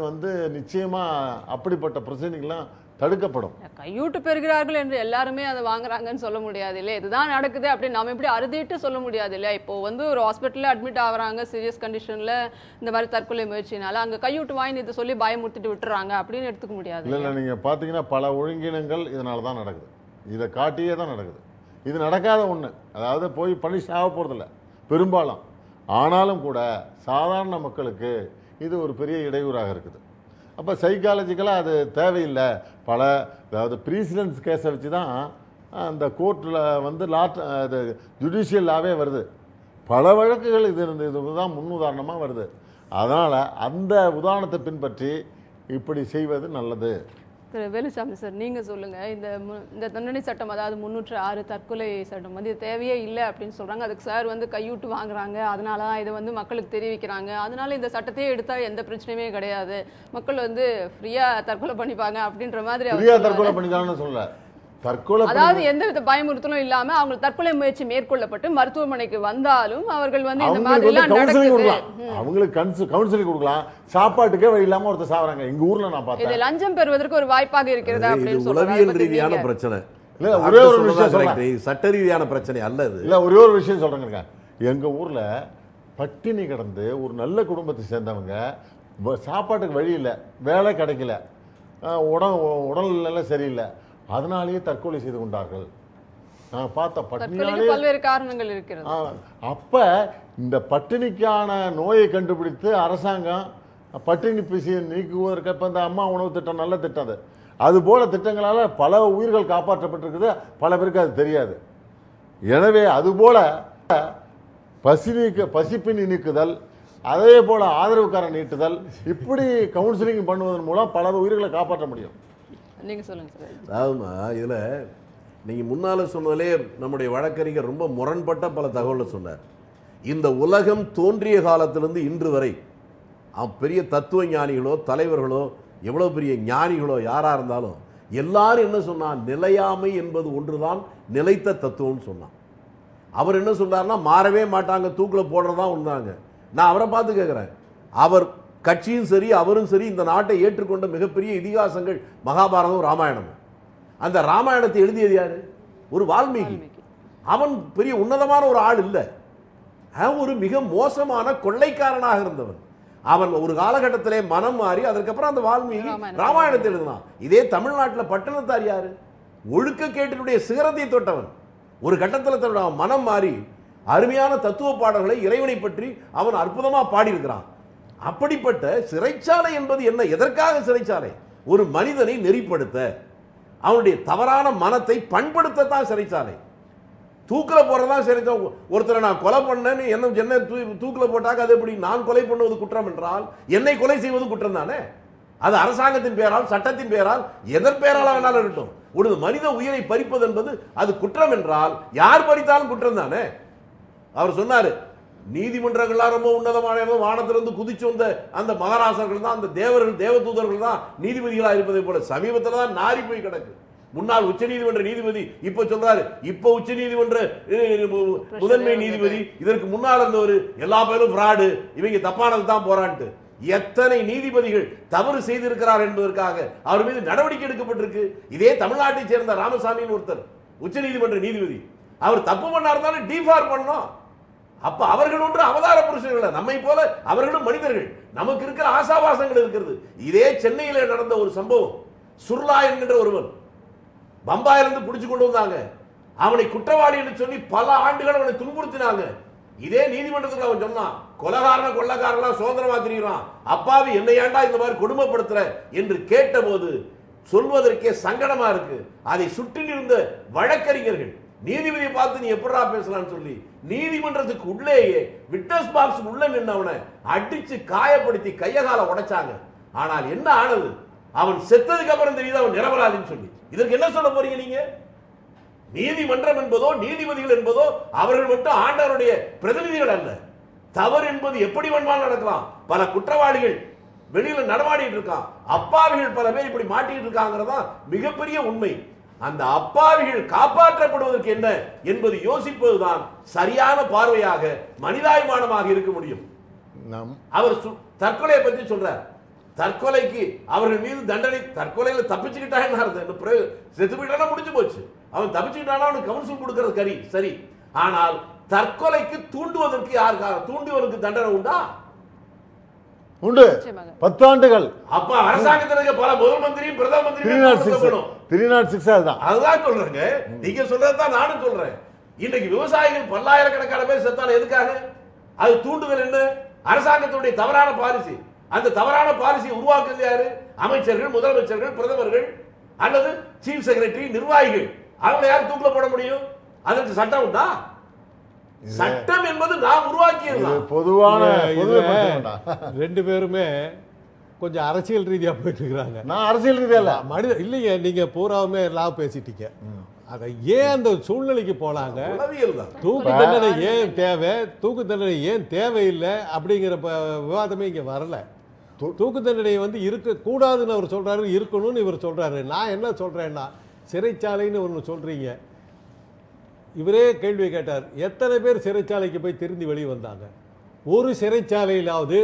நிச்சயமாக அப்படிப்பட்ட பிரச்சனைகள்லாம் தடுக்கப்படும். கையூட்டு பெறுகிறார்கள் என்று எல்லாருமே அதை வாங்குறாங்கன்னு சொல்ல முடியாது இல்லையா? இதுதான் நடக்குது அப்படின்னு நம்ம எப்படி அறுதிட்டு சொல்ல முடியாது இல்லையா? இப்போ ஒரு ஹாஸ்பிட்டலில் அட்மிட் ஆகுறாங்க சீரியஸ் கண்டிஷனில், இந்த மாதிரி தற்கொலை முயற்சினால அங்கே கையூட்டு வாங்கி இதை சொல்லி பயமுறுத்திட்டு விட்டுறாங்க அப்படின்னு எடுத்துக்க முடியாது. இல்லை, நீங்கள் பார்த்தீங்கன்னா பல ஒழுங்கினங்கள் இதனால தான் நடக்குது, இதை காட்டியே தான் நடக்குது. இது நடக்காத ஒன்று, அதாவது போய் பண்ணி சாக போகிறதில்ல பெரும்பாலும். ஆனாலும் கூட சாதாரண மக்களுக்கு இது ஒரு பெரிய இடையூறாக இருக்குது. அப்போ சைக்காலஜிக்கலாக அது தேவையில்லை. அதாவது ப்ரீசிடென்ஸ் கேஸை வச்சு தான் அந்த கோர்ட்டில் அது ஜுடிஷியல் லாவே வருது. பல வழக்குகள் இதுதான் முன்னுதாரணமாக வருது. அதனால் அந்த உதாரணத்தை பின்பற்றி இப்படி செய்வது நல்லது. திரு வேலுசாமி சார், நீங்கள் சொல்லுங்கள், இந்த தண்டனை சட்டம், அதாவது 306 தற்கொலை சட்டம் தேவையே இல்லை அப்படின்னு சொல்கிறாங்க. அதுக்கு சார் கையூட்டு வாங்குறாங்க, அதனால தான் இதை மக்களுக்கு தெரிவிக்கிறாங்க, அதனால இந்த சட்டத்தையே எடுத்தால் எந்த பிரச்சனையுமே கிடையாது, மக்கள் ஃப்ரீயாக தற்கொலை பண்ணிப்பாங்க அப்படின்ற மாதிரி தற்கொலை பண்ணிக்கலாம்னு சொல்ல. அதாவது எந்தவித பயமுறுத்தலும் இல்லாம அவங்க தற்கொலை முயற்சி மேற்கொள்ளப்பட்டு மருத்துவமனைக்கு வந்தாலும் அவர்கள் இந்த மாதிரி எல்லாம் நடக்குது. அவங்களுக்கு கவுன்சிலிங் கொடுக்கலாம், சாப்பாட்டுக்கே வழி இல்லாம ஒருத்தர் சாவறாங்க. எங்க ஊர்ல நான் பார்த்தேன். இது லஞ்சம் பெறுவதற்கு ஒரு வாய்ப்பாக இருக்கிறது அப்படின்னு சொல்றாங்க. உளவியல் ரீதியான பிரச்சனை இல்ல, ஒரே ஒரு விஷயம் சொல்றேன், சட்ட ரீதியான பிரச்சனை அல்ல இது. இல்ல, ஒரே ஒரு விஷயம் சொல்றேங்க. எங்க ஊர்ல பட்டினி கிடந்து ஒரு நல்ல குடும்பத்தை சேர்ந்தவங்க, சாப்பாட்டுக்கு வழி இல்லை, வேலை கிடைக்கல, உடல்நிலை சரியில்லை, அதனாலேயே தற்கொலை செய்து கொண்டார்கள். நான் பார்த்த பட்டினியாலே பல்வேறு காரணங்கள் இருக்கிறது. அப்ப இந்த பட்டினிக்கான நோயை கண்டுபிடித்து அரசாங்கம் பட்டினி பிசியை நீக்குவதற்கு இப்ப இந்த அம்மா உணவு திட்டம் நல்ல திட்டம். அது போல திட்டங்களால பல உயிர்கள் காப்பாற்றப்பட்டிருக்குது, பல பேருக்கு அது தெரியாது. எனவே அதுபோல பசிப்பினி நீக்குதல், அதே போல ஆதரவுக்காரன் நீட்டுதல், இப்படி கவுன்சிலிங் பண்ணுவதன் மூலம் பல உயிர்களை காப்பாற்ற முடியும். நீங்க சொல்லுங்க சார். அதாவதுமா இதுல நீங்க முன்னால சொன்னதிலே நம்முடைய வழக்கறிஞர் ரொம்ப முரண்பட்ட பல தகவலை சொன்னார். இந்த உலகம் தோன்றிய காலத்திலிருந்து இன்று வரை பெரிய தத்துவ ஞானிகளோ தலைவர்களோ எவ்வளவு பெரிய ஞானிகளோ யாரா இருந்தாலும் எல்லாரும் என்ன சொன்னா, நிலையாமை என்பது ஒன்றுதான் நிலைத்த தத்துவம்னு சொன்னான். அவர் என்ன சொல்றாருன்னா, மாறவே மாட்டாங்க, தூக்கில போடுறதா ஒன்றாங்க. நான் அவரை பார்த்து கேட்கிறேன், அவர் கட்சியும் சரி அவரும் சரி இந்த நாட்டை ஏற்றுக்கொண்ட மிகப்பெரிய இதிகாசங்கள் மகாபாரதம் ராமாயணமும். அந்த ராமாயணத்தை எழுதியது யாரு? ஒரு வால்மீகி. அவன் பெரிய உன்னதமான ஒரு ஆள் இல்லை, ஒரு மிக மோசமான கொள்ளைக்காரனாக இருந்தவன். அவன் ஒரு காலகட்டத்திலே மனம் மாறி அதற்கப்புறம் அந்த வால்மீகி ராமாயணத்தை எழுதினான். இதே தமிழ்நாட்டில் பட்டணத்தார் யாரு? ஒழுக்கக்கேட்டினுடைய சிகரத்தை தொட்டவன். ஒரு கட்டத்தில் தன்னுடைய மனம் மாறி அருமையான தத்துவ பாடல்களை இறைவனை பற்றி அவன் அற்புதமா பாடியிருக்கிறான். அப்படிப்பட்ட சிறைச்சாலை என்பது என்ன? எதற்காக சிறைச்சாலை? ஒரு மனிதனை நெறிப்படுத்த, அவனுடைய தவறான மனத்தை பண்படுத்தத்தான் சிறைச்சாலை. தூக்கில போறதா சிறைச்சாலை. ஒருத்தரை நான் கொலை பண்ணேன்னு என்ன தூக்கில போட்டாக்க அது எப்படி? நான் கொலை பண்ணுவது குற்றம் என்றால் என்னை கொலை செய்வது குற்றம் தானே? அது அரசாங்கத்தின் பெயரால் சட்டத்தின் பெயரால் எதன் பெயரால் வேணாலும் இருக்கட்டும். ஒரு மனித உயிரை பறிப்பது என்பது அது குற்றம் என்றால் யார் பறித்தாலும் குற்றம் தானே? அவர் சொன்னாரு, நீதிமன்றங்கள்லாம் ரொம்ப உன்னதமான வானத்திலிருந்து குதிச்சு வந்த அந்த மகாராசர்கள் தான், அந்த தேவர்கள் தேவதூதர்கள் தான் நீதிபதிகளாக இருப்பதை போல சமீபத்தில் தான் நாரி போய் கிடக்கு. முன்னாள் உச்ச நீதிமன்ற நீதிபதி இப்ப சொல்றாரு, இப்ப உச்ச நீதிமன்ற முதன்மை நீதிபதி இதற்கு முன்னால் இருந்தவர் எல்லா பேரும் ஃப்ராடு, இவங்க தப்பானது தான் போறான்ட்டு. எத்தனை நீதிபதிகள் தவறு செய்திருக்கிறார் என்பதற்காக அவர் மீது நடவடிக்கை எடுக்கப்பட்டிருக்கு. இதே தமிழ்நாட்டை சேர்ந்த ராமசாமின்னு ஒருத்தர் உச்ச நீதிமன்ற நீதிபதி, அவர் தப்பு பண்ணா இருந்தாலும் டிஃபார் பண்ணோம். அப்ப அவர்கள் ஒன்று அவதார புருஷர்கள், நம்மை போல அவர்களும் மனிதர்கள். நமக்கு இருக்கிற ஆசாபாசங்கள் இருக்கிறது. இதே சென்னையில நடந்த ஒரு சம்பவம், சுர்லா என்கின்ற ஒருவன் பம்பாயிலிருந்து பிடிச்சு கொண்டு வந்தாங்க. அவனை குற்றவாளி என்று சொல்லி பல ஆண்டுகள் அவனை துன்புறுத்தினாங்க. இதே நீதிமன்றத்துக்கு அவன் சொன்னான், கொள்ளக்காரன் சுதந்திரமா திரிகிறான், அப்பாவி என்னை ஏண்டா இந்த மாதிரி கொடுமைப்படுத்துற என்று கேட்ட போது சொல்வதற்கே சங்கடமா இருக்கு. அதை சுற்றி இருந்த வழக்கறிஞர்கள் நீதிபதியை பார்த்து நீ எப்படா பேசலாம்னு சொல்லி நீதிமன்றத்துக்கு உள்ளேயே விட்னஸ் பாக்ஸ் உள்ள நின்றவனை அடிச்சு காயப்படுத்தி கையகால உடைச்சாங்க. ஆனால் என்ன ஆனது? அவன் செத்ததுக்கு அப்புறம் தெரியுது அவன் நிரபராதின்னு சொல்லி. இதற்கு என்ன சொல்ல போறீங்க நீங்க? நீதிமன்றம் என்பதோ நீதிபதிகள் என்பதோ அவர்கள் மட்டும் ஆண்டவருடைய பிரதிநிதிகள் அல்ல. தவறு என்பது எப்படி வேணுமாலும் நடக்கலாம். பல குற்றவாளிகள் வெளியில நடமாடிட்டு இருக்கான், அப்பாவிகள் பல பேர் இப்படி மாட்டிட்டு இருக்காங்கிறதா மிகப்பெரிய உண்மை. அந்த அப்பாவிகள் காப்பாற்றப்படுவதற்கு என்ன என்பது யோசிப்பதுதான் சரியான பார்வையாக மனிதாபிமானமாக இருக்க முடியும். அவர் தற்கொலையை பற்றி சொல்றார். தற்கொலைக்கு அவர்கள் மீது தண்டனை, தற்கொலையில தப்பிச்சுக்கிட்டான் செத்து போயிட்டானா முடிஞ்சு போச்சு. அவன் தப்பிச்சுக்கிட்டானா அவனுக்கு கவுன்சில் கொடுக்கிறது சரி. ஆனால் தற்கொலைக்கு தூண்டுவதற்கு தூண்டுவதற்கு தண்டனை உண்டா? உண்டு. 10 ஆண்டுகள். அப்ப அரசாங்கத்திற்கு பல முதல் மந்திரியும் பிரதம மந்திரியும் 306 அதுதான். அதுதான் சொல்றேங்க. நீங்க சொல்றதுதான் நானும் சொல்றேன். இன்னைக்கு விவசாயிகள் பல்லாயிரக்கணக்கான பேர் செத்தால எதுக்காக? அது தூண்டுதல் என்ன? அரசாங்கத்துடைய தவறான பாலிசி. அந்த தவறான பாலிசியை உருவாக்குறது யாரு? அமைச்சர்கள், முதலமைச்சர்கள், பிரதமர்கள் அல்லது சீஃப் செக்ரட்டரி, நிர்வாகிகள். அவங்களை யார் தூக்கில போட முடியும்? அதற்கு சட்டம் உண்டா? சட்டம் என்பது நாம் உருவாக்கியது. பொதுவான ரெண்டு பேருமே கொஞ்சம் அரசியல் ரீதியா போயிட்டு இருக்கிறாங்க. நான் அரசியல் ரீதியா இல்ல, மனித இல்லைங்க. நீங்க பூராவுமே லாப பேசிட்டீங்க. அதை ஏன் அந்த சூழ்நிலைக்கு போனாங்க? தூக்கு தண்டனை ஏன் தேவை, தூக்கு தண்டனை ஏன் தேவையில்லை அப்படிங்கிற விவாதமே இங்க வரல. தூக்கு தண்டனை வந்து இருக்க கூடாதுன்னு அவர் சொல்றாரு, இருக்கணும்னு இவர் சொல்றாரு. நான் என்ன சொல்றேன்னா, சிறைச்சாலைன்னு ஒன்று சொல்றீங்க. இவரே கேள்வி கேட்டார், எத்தனை பேர் சிறைச்சாலைக்கு போய் திரும்பி வெளியே வந்தாங்க? ஒரு சிறைச்சாலையிலாவது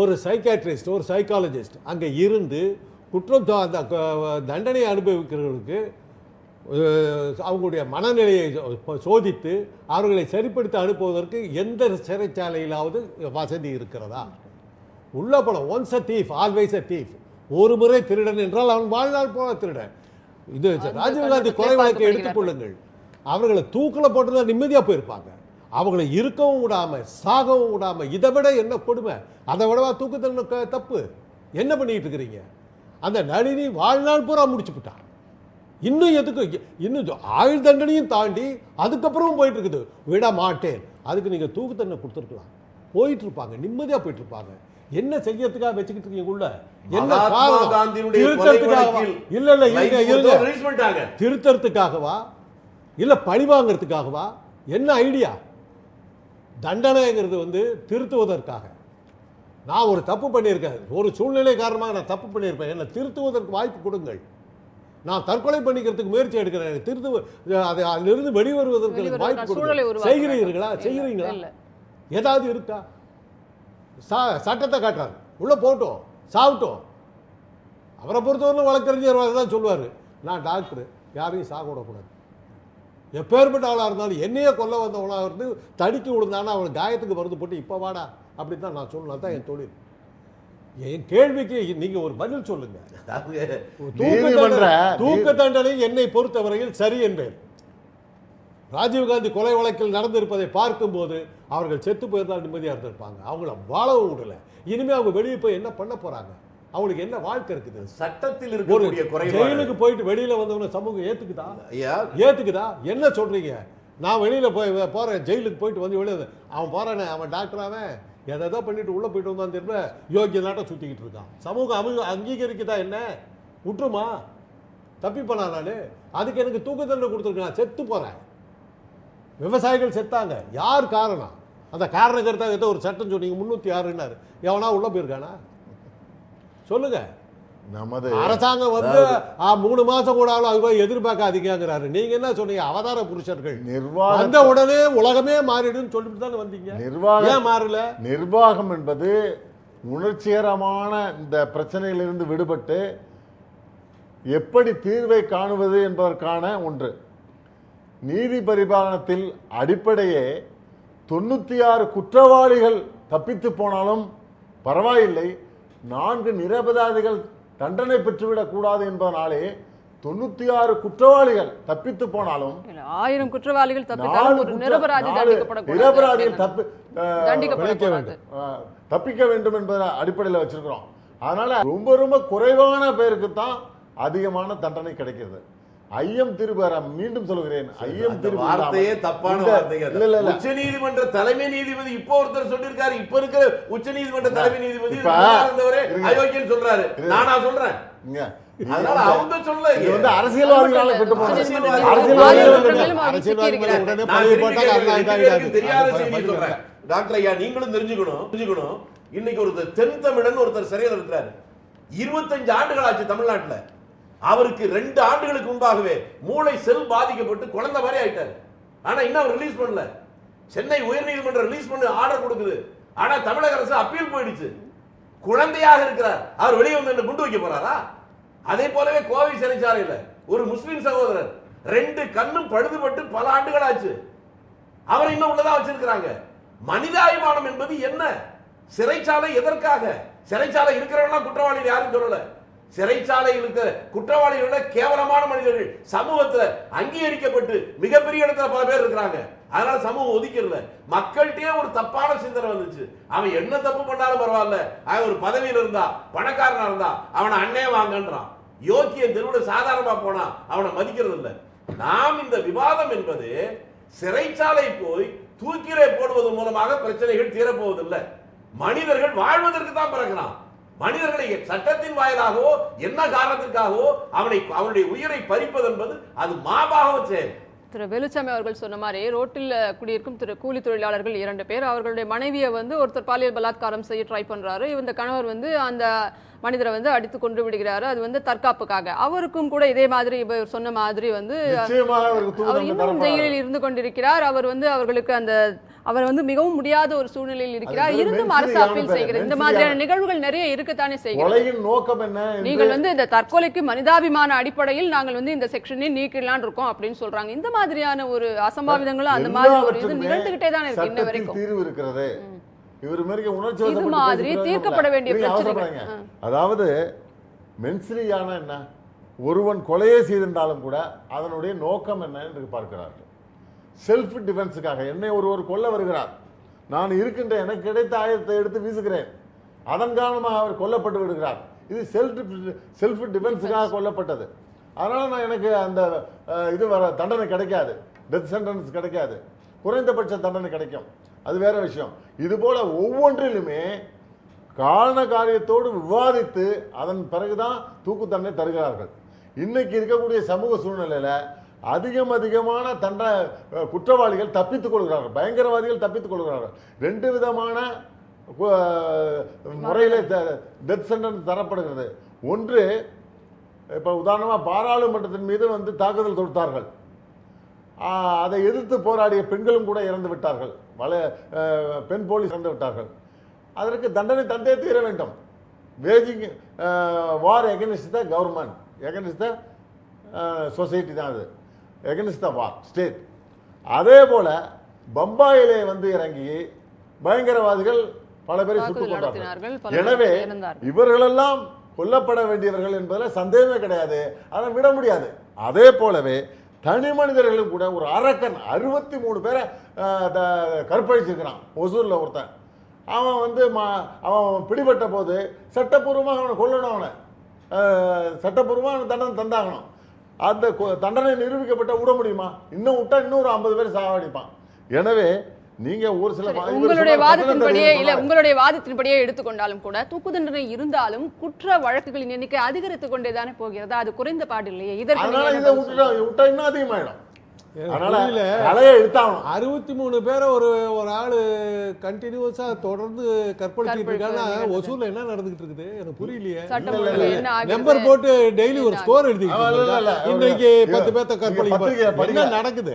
ஒரு சைக்காட்ரிஸ்ட், ஒரு சைக்காலஜிஸ்ட் அங்கே இருந்து குற்றம் அந்த தண்டனை அனுபவிக்கிறவர்களுக்கு அவங்களுடைய மனநிலையை சோதித்து அவர்களை சரிப்படுத்தி அனுப்புவதற்கு எந்த சிறைச்சாலையிலாவது வசதி இருக்கிறதா? உள்ள போன once a thief always a thief. ஒரு முறை திருடன் என்றால் அவன் வாழ்நாள் போல திருடன். இது ராஜீவ்காந்தி கொலை வழக்கை எடுத்துக்கொள்ளுங்கள். அவர்களை தூக்கில் போட்டுதான் நிம்மதியாக போயிருப்பாங்க. அவங்களை இருக்கவும் விடாம, சாகவும் விடாம. இதை விட என்ன கொடுமை? அதை விடவா தூக்கு தண்டனை தப்பு? என்ன பண்ணிட்டு இருக்கிறீங்க? அந்த நளினி வாழ்நாள் பூரா முடிச்சு விட்டான். இன்னும் எதுக்கு? இன்னும் ஆயுள் தண்டனையும் தாண்டி அதுக்கப்புறமும் போயிட்டு இருக்குது. விட மாட்டேன். அதுக்கு நீங்க தூக்கு தண்டனை கொடுத்துருக்கலாம். போயிட்டு இருப்பாங்க, நிம்மதியா போயிட்டு இருப்பாங்க. என்ன செய்யறதுக்காக வச்சுக்கிட்டு இருக்கீங்க உள்ள? என்ன காரணம்? இல்ல இல்ல, திருத்தறதுக்காகவா இல்ல பழி வாங்கிறதுக்காகவா? என்ன ஐடியா? தண்டனைங்கிறது வந்து திருத்துவதற்காக. நான் ஒரு தப்பு பண்ணியிருக்கேன், ஒரு சூழ்நிலை காரணமாக நான் தப்பு பண்ணியிருப்பேன், என்னை திருத்துவதற்கு வாய்ப்பு கொடுங்கள். நான் தற்கொலை பண்ணிக்கிறதுக்கு முயற்சி எடுக்கிறேன், அதை அதிலிருந்து வெளிவருவதற்கு வாய்ப்பு கொடுங்க. செய்கிறீர்களா? செய்கிறீங்களா? ஏதாவது இருக்கா? சட்டத்தை காட்டுறாரு, உள்ள போட்டோம், சாப்பிட்டோம். அவரை பொறுத்தவரை வழக்கறிஞர் தான் சொல்லுவார், நான் டாக்டர், யாரையும் சாக விடக்கூடாது. எப்பேற்பட்ட ஆளாக இருந்தாலும் என்னையே கொல்ல வந்தவனாக இருந்து தடிக்கி விழுந்தானா அவன் காயத்துக்கு மருந்து போட்டு இப்போ வாடா அப்படின்னு தான் நான் சொல்லணும். தான் என் தொழில். என் கேள்விக்கு நீங்க ஒரு பதில் சொல்லுங்க. தூக்கு தண்டனை என்னை பொறுத்தவரையில் சரி என்பேன். ராஜீவ்காந்தி கொலை வழக்கில் நடந்திருப்பதை பார்க்கும்போது அவர்கள் செத்து போயிருந்தால் நிம்மதியாக இருந்திருப்பாங்க. அவங்கள வாழவும் விடல. இனிமே அவங்க வெளியே போய் என்ன பண்ண போறாங்க? அவங்களுக்கு என்ன வாழ்க்கை இருக்குது? சட்டத்தில் இருக்கக்கூடிய குறைபாடு. ஜெயிலுக்கு போயிட்டு வெளியில வந்தவன சமூகம் ஏத்துக்குதா? ஏத்துக்குதா? என்ன சொல்றீங்க? நான் வெளியில போறேன், ஜெயிலுக்கு போயிட்டு வந்து வெளியே அவன் போறானே, அவன் டாக்டராவே எதை பண்ணிட்டு உள்ள போயிட்டு வந்தான் திரும்ப யோகிய நாட்டம் சுத்திக்கிட்டு இருக்கான். சமூகம் அங்கீகரிக்குதா? என்ன விட்டுருமா? தப்பி பண்ணா நானு? அதுக்கு எனக்கு தூக்கு தண்டனை கொடுத்துருக்கேன், செத்து போறேன். விவசாயிகள் செத்தாங்க, யார் காரணம்? அந்த காரணக்கர்த்தாக ஏதோ ஒரு சட்டம் சொன்னீங்க, 306 எவனா உள்ள போயிருக்கானா? சொல்லுங்க. நமது அரசாங்கம் வந்து 3 மாசம் கூட எதிர்பார்க்காதீங்கிறாரு. நீங்க என்ன சொன்னீங்க? அவதார புருஷர்கள் வந்த உடனே உலகமே மாறிடும் சொல்லிட்டு தானே வந்தீங்க. நிர்வாகம் மாறல. நிர்வாகம் என்பது உணர்ச்சிகரமான இந்த பிரச்சனையிலிருந்து விடுபட்டு எப்படி தீர்வை காணுவது என்பதற்கான ஒன்று. நீதி பரிபாலனத்தில் அடிப்படையே 96 குற்றவாளிகள் தப்பித்து போனாலும் பரவாயில்லை, 4 நிரபராதிகள் தண்டனை பெற்றுவிடக் கூடாது என்பதனாலே 96 குற்றவாளிகள் தப்பித்து போனாலும் 1000 குற்றவாளிகள் நிரபராதிகள் தப்பிக்க வேண்டும் என்பதை அடிப்படையில் வச்சிருக்கிறோம். அதனால ரொம்ப ரொம்ப குறைவான பேருக்கு தான் அதிகமான தண்டனை கிடைக்கிறது. ஐயம் திரும்ப மீண்டும் சொல்கிறேன், ஐயம் திரும்ப வார்த்தையே தப்பான வார்த்தைகள். உச்ச நீதிமன்ற தலைமை நீதிபதி இப்போ ஒருத்தர் சொல்லியிருக்காரு, இப்ப இருக்கிற உச்ச நீதிமன்ற தலைமை நீதிபதி அயோக்கியன்னு சொல்றாரு. நானா சொல்றேன்? அதனால அவங்க சொல்ல இது வந்து அரசியல்வாதிகளால கெட்டு போனது. தெரியாத செய்தி சொல்றேன் டாக்டர் ஐயா, நீங்களும் தெரிஞ்சுக்கணும். இன்னைக்கு ஒருத்தர் தென் தமிழன் ஒருத்தர் சிறையில் இருக்கிறாரு. 25 ஆண்டுகள் ஆச்சு தமிழ்நாட்டுல. அவருக்கு 2 ஆண்டுகளுக்கு முன்பாகவே மூளை செல் பாதிக்கப்பட்டு குழந்தை மாதிரி ஆயிட்டாரு. ஆனா இன்னும் அவர் ரிலீஸ் பண்ணல. சென்னை உயர்நீதிமன்றம் ரிலீஸ் பண்ண ஆர்டர் கொடுக்குது. ஆனா தமிழக அரசு அப்பீல் போயிடுச்சு. குழந்தையாக இருக்கிறார், அவர் வெளியே வந்து குண்டு வைக்க போறாரா? அதே போலவே கோவை சிறைச்சாலையில் ஒரு முஸ்லிம் சகோதரர் 2 கண்ணும் பழுதுபட்டு பல ஆண்டுகள் ஆச்சு. அவரை இன்னும் உள்ளதா வச்சிருக்கிறாங்க. மனிதாபிமானம் என்பது என்ன? சிறைச்சாலை எதற்காக? சிறைச்சாலை இருக்கிறவங்க குற்றவாளி யாரும் சொல்லல. சிறைச்சாலை இருக்கிற குற்றவாளிகளோட கேவலமான மனிதர்கள் சமூகத்துல அங்கீகரிக்கப்பட்டு மிகப்பெரிய இடத்துல பல பேர் இருக்கிறாங்க. அதனால சமூகம் ஒதுக்கல. மக்கள்கிட்டயே ஒரு தப்பான சிந்தனை வந்துச்சு. அவன் என்ன தப்பு பண்ணாலும் பரவாயில்ல, அவன் ஒரு பதவியில் இருந்தா பணக்காரனா இருந்தா அவனை அண்ணே வாங்கன்றான். யோக்கிய தெருவில் சாதாரணமா போனா அவனை மதிக்கிறது இல்லை. நாம் இந்த விவாதம் என்பது சிறைச்சாலை போய் தூக்கிலே போடுவது மூலமாக பிரச்சனைகள் தீரப்போவதில்லை. மனிதர்கள் வாழ்வதற்கு தான் பிறக்கிறான். மனிதர்களை சட்டத்தின் வாயிலாகவோ என்ன காரணத்திற்காகவோ அவனுடைய உயிரை பறிப்பது என்பது அது மாபாக செயல். திரு வேலுச்சாமி அவர்கள் சொன்ன மாதிரி ரோட்டில் குடியிருக்கும் கூலி தொழிலாளர்கள் 2 பேர், அவர்களுடைய மனைவியை ஒருத்தர் பாலியல் பலாத்காரம் செய்ய ட்ரை பண்றாரு. இந்த கணவர் அந்த மனிதரை அடித்து கொண்டு விடுகிறாரு. அது தற்காப்புக்காக. அவருக்கும் கூட இதே மாதிரி இவர் சொன்ன மாதிரி அவர் இன்னும் ஜெயிலில் இருந்து கொண்டிருக்கிறார். அவர் அவர்களுக்கு அவர் மிகவும் முடியாத ஒரு சூழ்நிலையில் இருக்கிறார். இருந்தும் அரசு அப்பீல் செய்கிறது. இந்த மாதிரியான நிகழ்வுகள் நிறைய இருக்கத்தானே செய்கிறது. நோக்கம் என்ன? நீங்கள் இந்த தற்கொலைக்கு மனிதாபிமான அடிப்படையில் நாங்கள் இந்த செக்ஷனை நீக்கலாம் இருக்கோம் அப்படின்னு சொல்றாங்க. இந்த மாதிரியான ஒரு அசம்பாவிதங்களும் அந்த மாதிரி ஒரு இது நிகழ்ந்துகிட்டே தான் இருக்கு இன்ன வரைக்கும். தீர்வு இருக்கிறது. இவர் உணர்ச்சி இது மாதிரி தீர்க்கப்பட வேண்டிய பிரச்சனை. அதாவது மென்சலியான என்ன? ஒருவன் கொலையை செய்திருந்தாலும் கூட அதனுடைய நோக்கம் என்ன என்று பார்க்கிறார்கள். செல்ஃப் டிஃபென்ஸுக்காக என்னை ஒருவர் கொல்ல வருகிறார், நான் இருக்கின்ற எனக்கு கிடைத்த ஆயுதத்தை எடுத்து வீசுகிறேன், அதன் காரணமாக அவர் கொல்லப்பட்டு விடுகிறார். இது செல்ஃப் டிஃபென்ஸுக்காக கொல்லப்பட்டது. அதனால நான் எனக்கு அந்த இது தண்டனை கிடைக்காது, டெத் சென்டென்ஸ் கிடைக்காது, குறைந்தபட்ச தண்டனை கிடைக்கும். அது வேற விஷயம். இது போல ஒவ்வொன்றிலுமே காரண காரியத்தோடு விவாதித்து அதன் பிறகுதான் தூக்கு தண்டனை தருகிறார்கள். இன்னைக்கு இருக்கக்கூடிய சமூக சூழ்நிலையில அதிகமான குற்றவாளிகள் தப்பித்துக் கொள்கிறார்கள், பயங்கரவாதிகள் தப்பித்துக் கொள்கிறார்கள். 2 விதமான முறையில் டெத் சென்டென்ஸ் தரப்படுகிறது. ஒன்று, இப்போ உதாரணமாக பாராளுமன்றத்தின் மீது தாக்குதல் தொடுத்தார்கள், அதை எதிர்த்து போராடிய பெண்களும் கூட இறந்து விட்டார்கள், பெண் போலீஸ் இறந்து விட்டார்கள். அதற்கு தண்டனை தந்தே தீர வேண்டும். Waging war against the government, against the society தான் அது, எகனிஸ்ட் த வார் ஸ்டேட். அதே போல பம்பாயிலே இறங்கி பயங்கரவாதிகள் பல பேரை சுட்டுக் கொண்டார்கள். எனவே இவர்களெல்லாம் கொல்லப்பட வேண்டியவர்கள் என்பதில் சந்தேகமே கிடையாது, அதை விட முடியாது. அதே போலவே தனி மனிதர்களும் கூட ஒரு அரக்கன் 63 பேரை கற்பழிச்சிருக்கிறான் ஒசூரில் ஒருத்தன். அவன் அவன் பிடிபட்ட போது சட்டப்பூர்வமாக அவனை கொல்லணும், அவனை சட்டப்பூர்வமாக தண்டனை தந்தாகணும். அந்த தண்டனை நிரூபிக்கப்பட்ட விட முடியுமா? இன்னும் விட்டா இன்னொரு 50 பேர் சாவடிப்பான். எனவே நீங்க ஒரு சில உங்களுடைய வாதத்தின்படியே எடுத்துக்கொண்டாலும் கூட தூக்கு தண்டனை இருந்தாலும் குற்ற வழக்குகளின் எண்ணிக்கை அதிகரித்து கொண்டேதானே போகிறது, அது குறைந்த பாடு இல்லையே. இதற்கு விட்டா இன்னும் அதிகமாயிடும். 63 பேரை ஒரு ஆளு கண்டினியூஸா தொடர்ந்து கற்பழிச்சிட்டு இருக்காங்கன்னா ஒசூர்ல என்ன நடந்துகிட்டு இருக்குது எனக்கு புரியலையே. நம்பர் போட்டு டெய்லி ஒரு ஸ்கோர் எழுதிக்கிட்டு இன்னைக்கு 10 பேர்த்த கற்பழிக்க என்ன நடக்குது